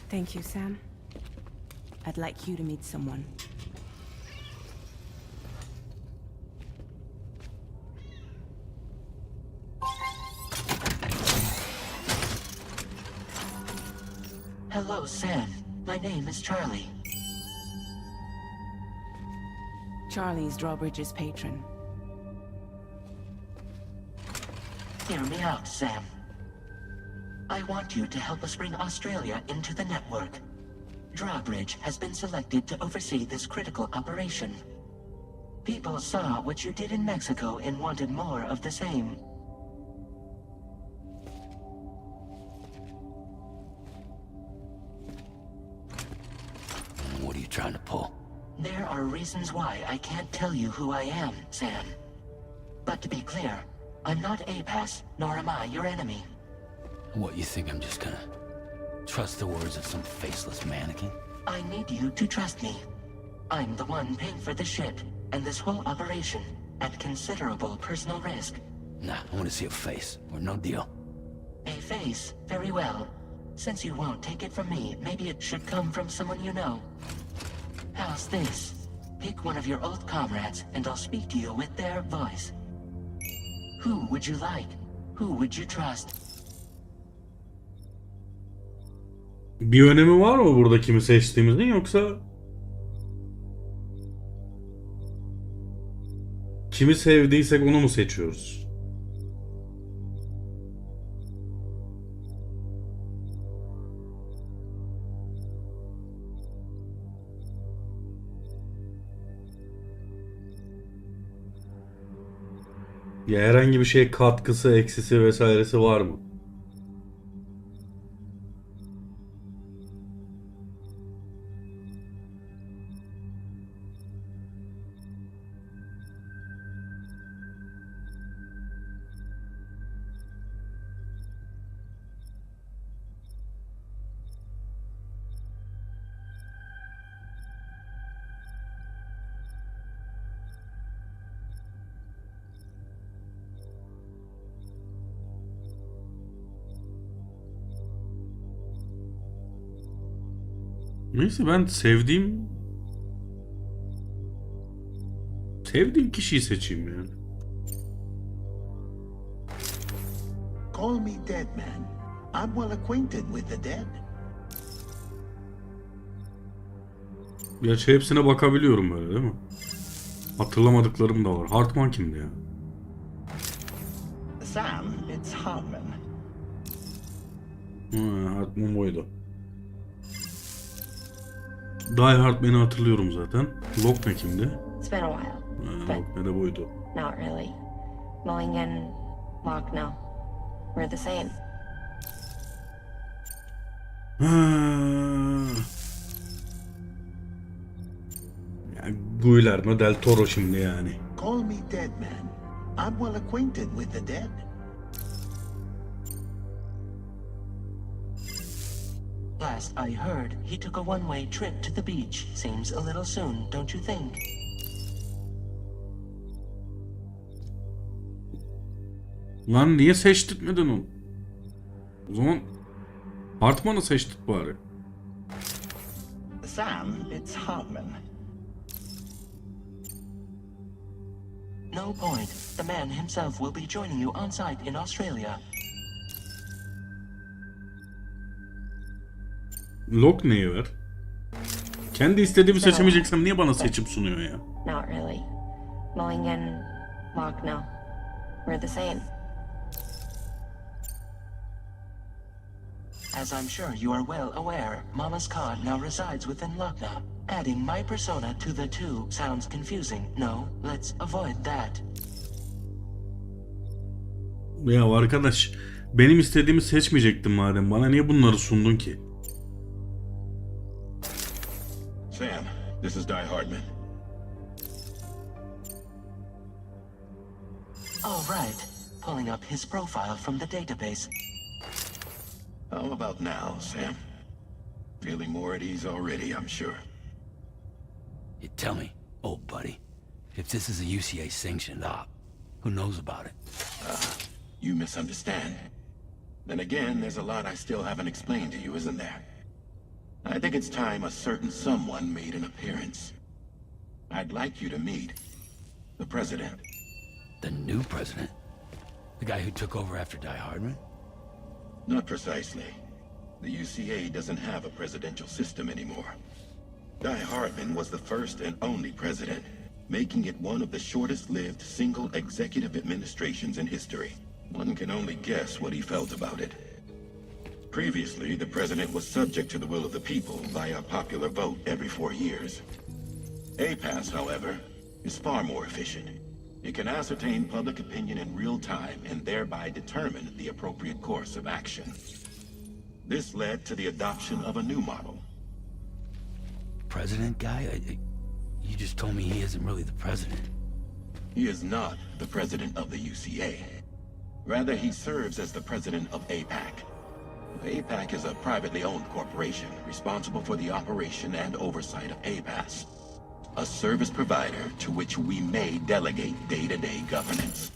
Thank you, Sam. I'd like you to meet someone.
Hello, Sam. My name is Charlie.
Charlie's Drawbridge's patron.
Hear me out, Sam. I want you to help us bring Australia into the network. Drawbridge has been selected to oversee this critical operation. People saw what you did in Mexico and wanted more of the same.
What are you trying to pull?
There are reasons why I can't tell you who I am, Sam. But to be clear, I'm not APAS, nor am I your enemy.
What, you think I'm just gonna trust the words of some faceless mannequin?
I need you to trust me. I'm the one paying for the ship and this whole operation at considerable personal risk.
Nah, I want to see a face, or no deal.
A face, very well. Since you won't take it from me, maybe it should come from someone you know. How's this? Pick one of your old comrades and I'll speak to you with their voice. Who would you like? Who would you trust?
Bir önemi var mı burada kimi seçtiğimizin, yoksa kimi sevdiysek onu mu seçiyoruz? Ya herhangi bir şey katkısı, eksisi vesairesi var mı? Neyse, ben sevdiğim kişiyi seçeyim yani.
Call me dead man. I'm well acquainted with the dead.
Gerçi hepsine bakabiliyorum böyle, değil mi? Hatırlamadıklarım da var. Hartman kimdi ya?
Sam, it's Hartman.
Hartman buydu. Die Hartman'ı hatırlıyorum zaten. Lockne kimdi?
It's been a while.
Lockne de buydu.
Not really. Mulligan, Lock, no. We're the same.
Ya, Guillermo del Toro şimdi yani.
Call me dead man. I'm well acquainted with the dead.
Last I heard, he took a one-way trip to the beach. Seems a little soon, don't you think?
Lan niye seçtirtmedin onu? O zaman Hartman'ı seçtik bari.
Sam, it's Hartman.
No point. The man himself will be joining you on site in Australia.
Lok neyi var? Kendi istediğimi seçemeyeceksem niye bana seçim sunuyor ya?
Not really. Mulligan, Locke, no. We're the same.
As I'm sure you are well aware, Mama's card now resides within Lochna. Adding my persona to the two sounds confusing. No, let's avoid that.
Ya arkadaş, benim istediğimi seçmeyecektin madem. Bana niye bunları sundun ki?
Sam, this is Die Hardman.
All right. Pulling up his profile from the database.
How about now, Sam? Feeling more at ease already, I'm sure.
You tell me, old buddy, if this is a UCA sanctioned op, who knows about it?
You misunderstand. Then again, there's a lot I still haven't explained to you, isn't there? I think it's time a certain someone made an appearance. I'd like you to meet the president.
The new president? The guy who took over after Die Hardman?
Not precisely. The UCA doesn't have a presidential system anymore. Die Hardman was the first and only president, making it one of the shortest-lived single executive administrations in history. One can only guess what he felt about it. Previously, the president was subject to the will of the people via a popular vote every 4 years. APAS, however, is far more efficient. It can ascertain public opinion in real time and thereby determine the appropriate course of action. This led to the adoption of a new model.
President guy? You just told me he isn't really the president.
He is not the president of the UCA. Rather, he serves as the president of APAC. APAC is a privately owned corporation responsible for the operation and oversight of APAS, a service provider to which we may delegate day-to-day governance.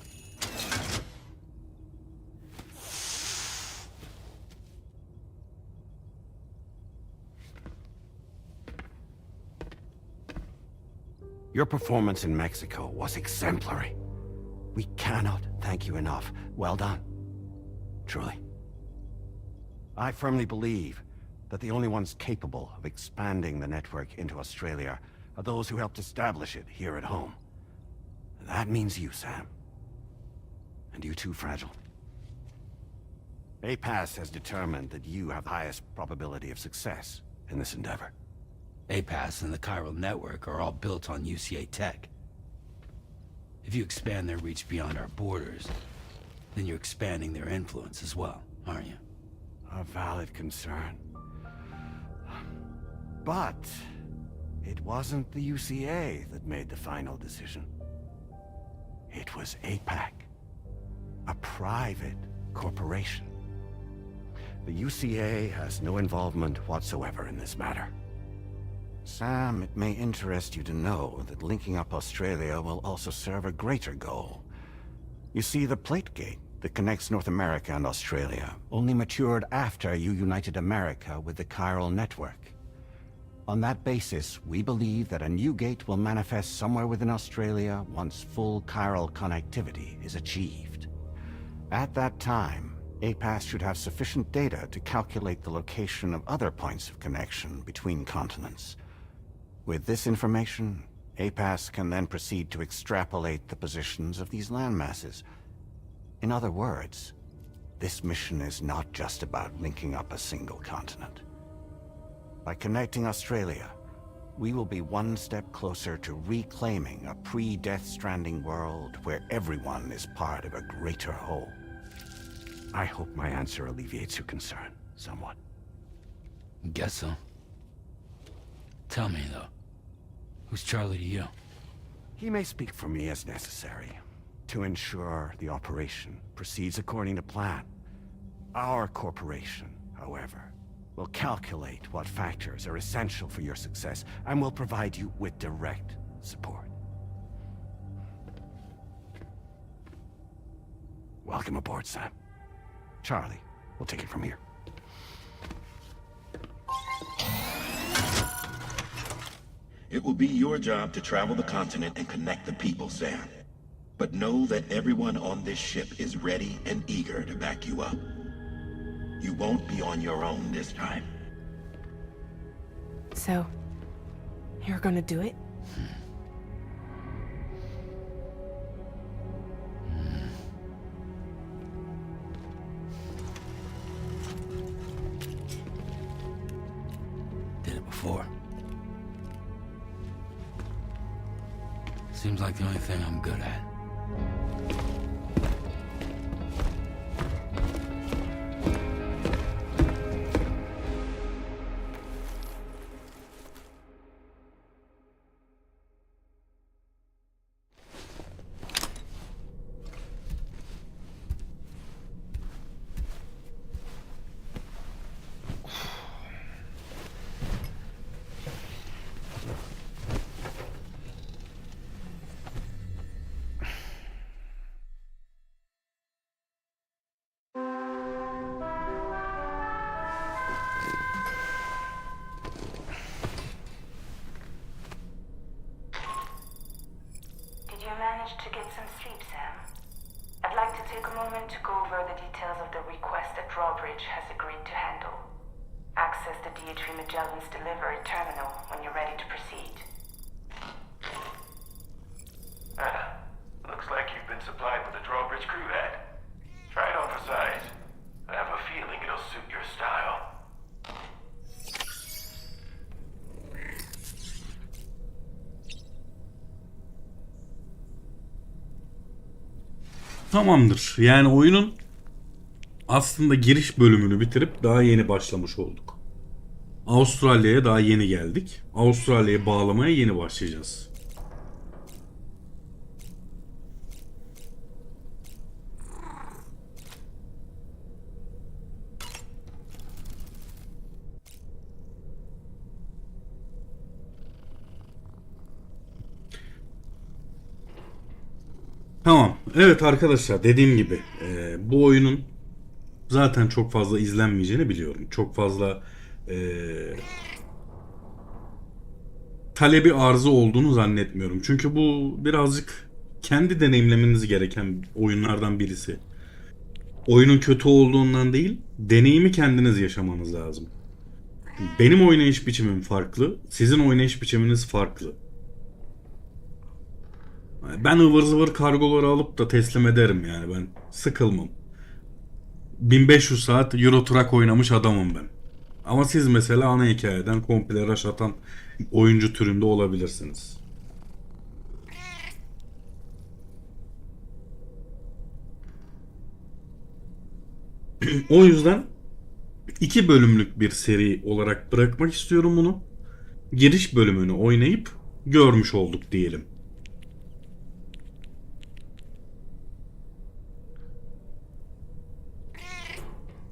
Your performance in Mexico was exemplary. We cannot thank you enough. Well done. Truly. I firmly believe that the only ones capable of expanding the network into Australia are those who helped establish it here at home. That means you, Sam. And you too, Fragile. APAS has determined that you have the highest probability of success in this endeavor.
APAS and the chiral network are all built on UCA tech. If you expand their reach beyond our borders, then you're expanding their influence as well, aren't you?
A valid concern. But it wasn't the UCA that made the final decision. It was APAC, a private corporation. The UCA has no involvement whatsoever in this matter. Sam, it may interest you to know that linking up Australia will also serve a greater goal. You see, the plate gate that connects North America and Australia only matured after you united America with the chiral network. On that basis, we believe that a new gate will manifest somewhere within Australia once full chiral connectivity is achieved. At that time, APAS should have sufficient data to calculate the location of other points of connection between continents. With this information, APAS can then proceed to extrapolate the positions of these landmasses. In other words, this mission is not just about linking up a single continent. By connecting Australia, we will be one step closer to reclaiming a pre-Death Stranding world where everyone is part of a greater whole. I hope my answer alleviates your concern somewhat.
Guess so. Tell me, though. Who's Charlie to you?
He may speak for me as necessary to ensure the operation proceeds according to plan. Our corporation, however, will calculate what factors are essential for your success and will provide you with direct support. Welcome aboard, Sam. Charlie, we'll take it from here.
It will be your job to travel the continent and connect the people, Sam. But know that everyone on this ship is ready and eager to back you up. You won't be on your own this time.
So, you're gonna do it?
Did it before. Seems like the only thing I'm good at.
To get some sleep, Sam. I'd like to take a moment to go over the details of the request that Drawbridge has agreed to handle. Access the DHV Magellan's delivery terminal when you're ready to proceed.
Looks like you've been supplied with a Drawbridge crew head. Try it on for size. I have a feeling it'll suit your style.
Tamamdır. Yani oyunun aslında giriş bölümünü bitirip daha yeni başlamış olduk. Avustralya'ya daha yeni geldik. Avustralya'yı bağlamaya yeni başlayacağız. Tamam. Evet arkadaşlar, dediğim gibi bu oyunun zaten çok fazla izlenmeyeceğini biliyorum. Çok fazla talebi arzı olduğunu zannetmiyorum. Çünkü bu birazcık kendi deneyimlemeniz gereken oyunlardan birisi. Oyunun kötü olduğundan değil, deneyimi kendiniz yaşamanız lazım. Benim oynayış biçimim farklı, sizin oynayış biçiminiz farklı. Ben ıvır zıvır kargoları alıp da teslim ederim yani, ben sıkılmam. 1500 saat Euro Truck oynamış adamım ben. Ama siz mesela ana hikayeden komple rush atan oyuncu türünde olabilirsiniz. O yüzden 2 bölümlük bir seri olarak bırakmak istiyorum bunu. Giriş bölümünü oynayıp görmüş olduk diyelim.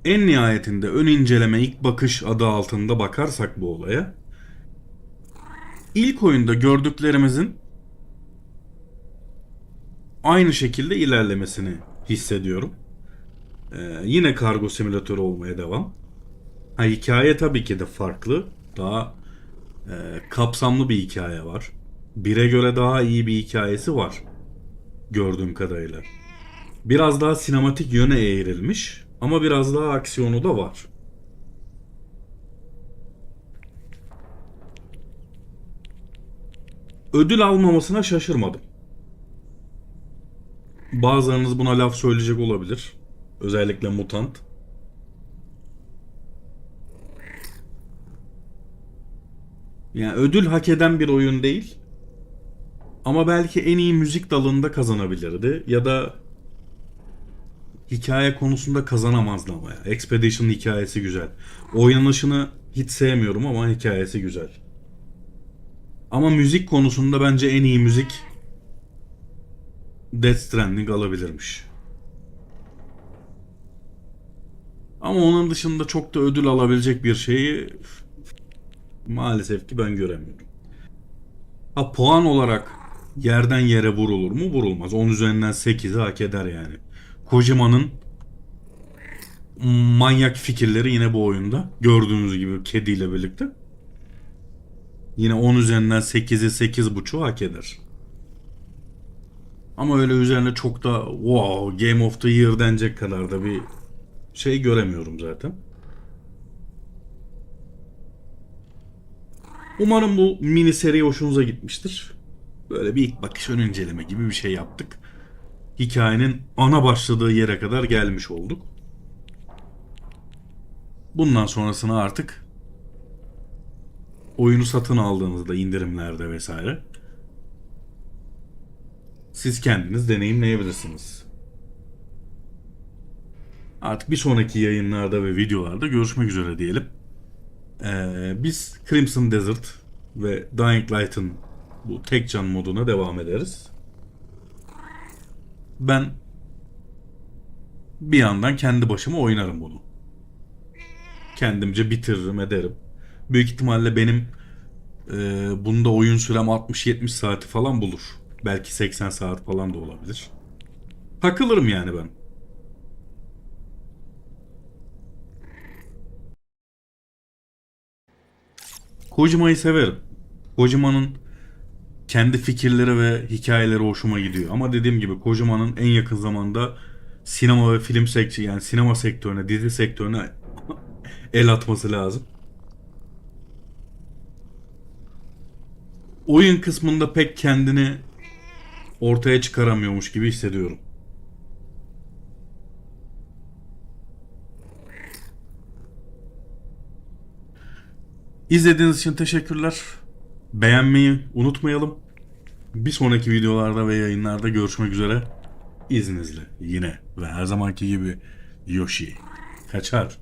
En nihayetinde ön inceleme ilk bakış adı altında bakarsak bu olaya, ilk oyunda gördüklerimizin aynı şekilde ilerlemesini hissediyorum. Yine kargo simülatörü olmaya devam. Hikaye tabii ki de farklı. Daha kapsamlı bir hikaye var. Bire göre daha iyi bir hikayesi var. Gördüğüm kadarıyla. Biraz daha sinematik yöne eğrilmiş. Ama biraz daha aksiyonu da var. Ödül almamasına şaşırmadım. Bazılarınız buna laf söyleyecek olabilir. Özellikle Mutant. Yani ödül hak eden bir oyun değil. Ama belki en iyi müzik dalında kazanabilirdi. Ya da hikaye konusunda kazanamazdı ama ya. Expedition'ın hikayesi güzel. Oynanışını hiç sevmiyorum ama hikayesi güzel. Ama müzik konusunda bence en iyi müzik Death Stranding alabilirmiş. Ama onun dışında çok da ödül alabilecek bir şeyi maalesef ki ben göremiyorum. Ha, puan olarak yerden yere vurulur mu? Vurulmaz. 10 üzerinden 8'i hak eder yani. Kojima'nın manyak fikirleri yine bu oyunda. Gördüğünüz gibi kediyle birlikte. Yine 10 üzerinden 8'i 8.5'u hak eder. Ama öyle üzerine çok da wow Game of the Year denecek kadar da bir şey göremiyorum zaten. Umarım bu mini seri hoşunuza gitmiştir. Böyle bir ilk bakış ön inceleme gibi bir şey yaptık. Hikayenin ana başladığı yere kadar gelmiş olduk. Bundan sonrasını artık oyunu satın aldığınızda indirimlerde vesaire siz kendiniz deneyimleyebilirsiniz. Artık bir sonraki yayınlarda ve videolarda görüşmek üzere diyelim. Biz Crimson Desert ve Dying Light'ın bu tek can moduna devam ederiz. Ben bir yandan kendi başıma oynarım bunu. Kendimce bitiririm ederim. Büyük ihtimalle benim bunda oyun sürem 60-70 saati falan bulur. Belki 80 saat falan da olabilir. Takılırım yani ben. Kojima'yı severim. Kojima'nın kendi fikirleri ve hikayeleri hoşuma gidiyor. Ama dediğim gibi Kojima'nın en yakın zamanda sinema ve film sektörü yani sinema sektörüne, dizi sektörüne el atması lazım. Oyun kısmında pek kendini ortaya çıkaramıyormuş gibi hissediyorum. İzlediğiniz için teşekkürler. Beğenmeyi unutmayalım. Bir sonraki videolarda ve yayınlarda görüşmek üzere. İzninizle yine ve her zamanki gibi Yoshi kaçar.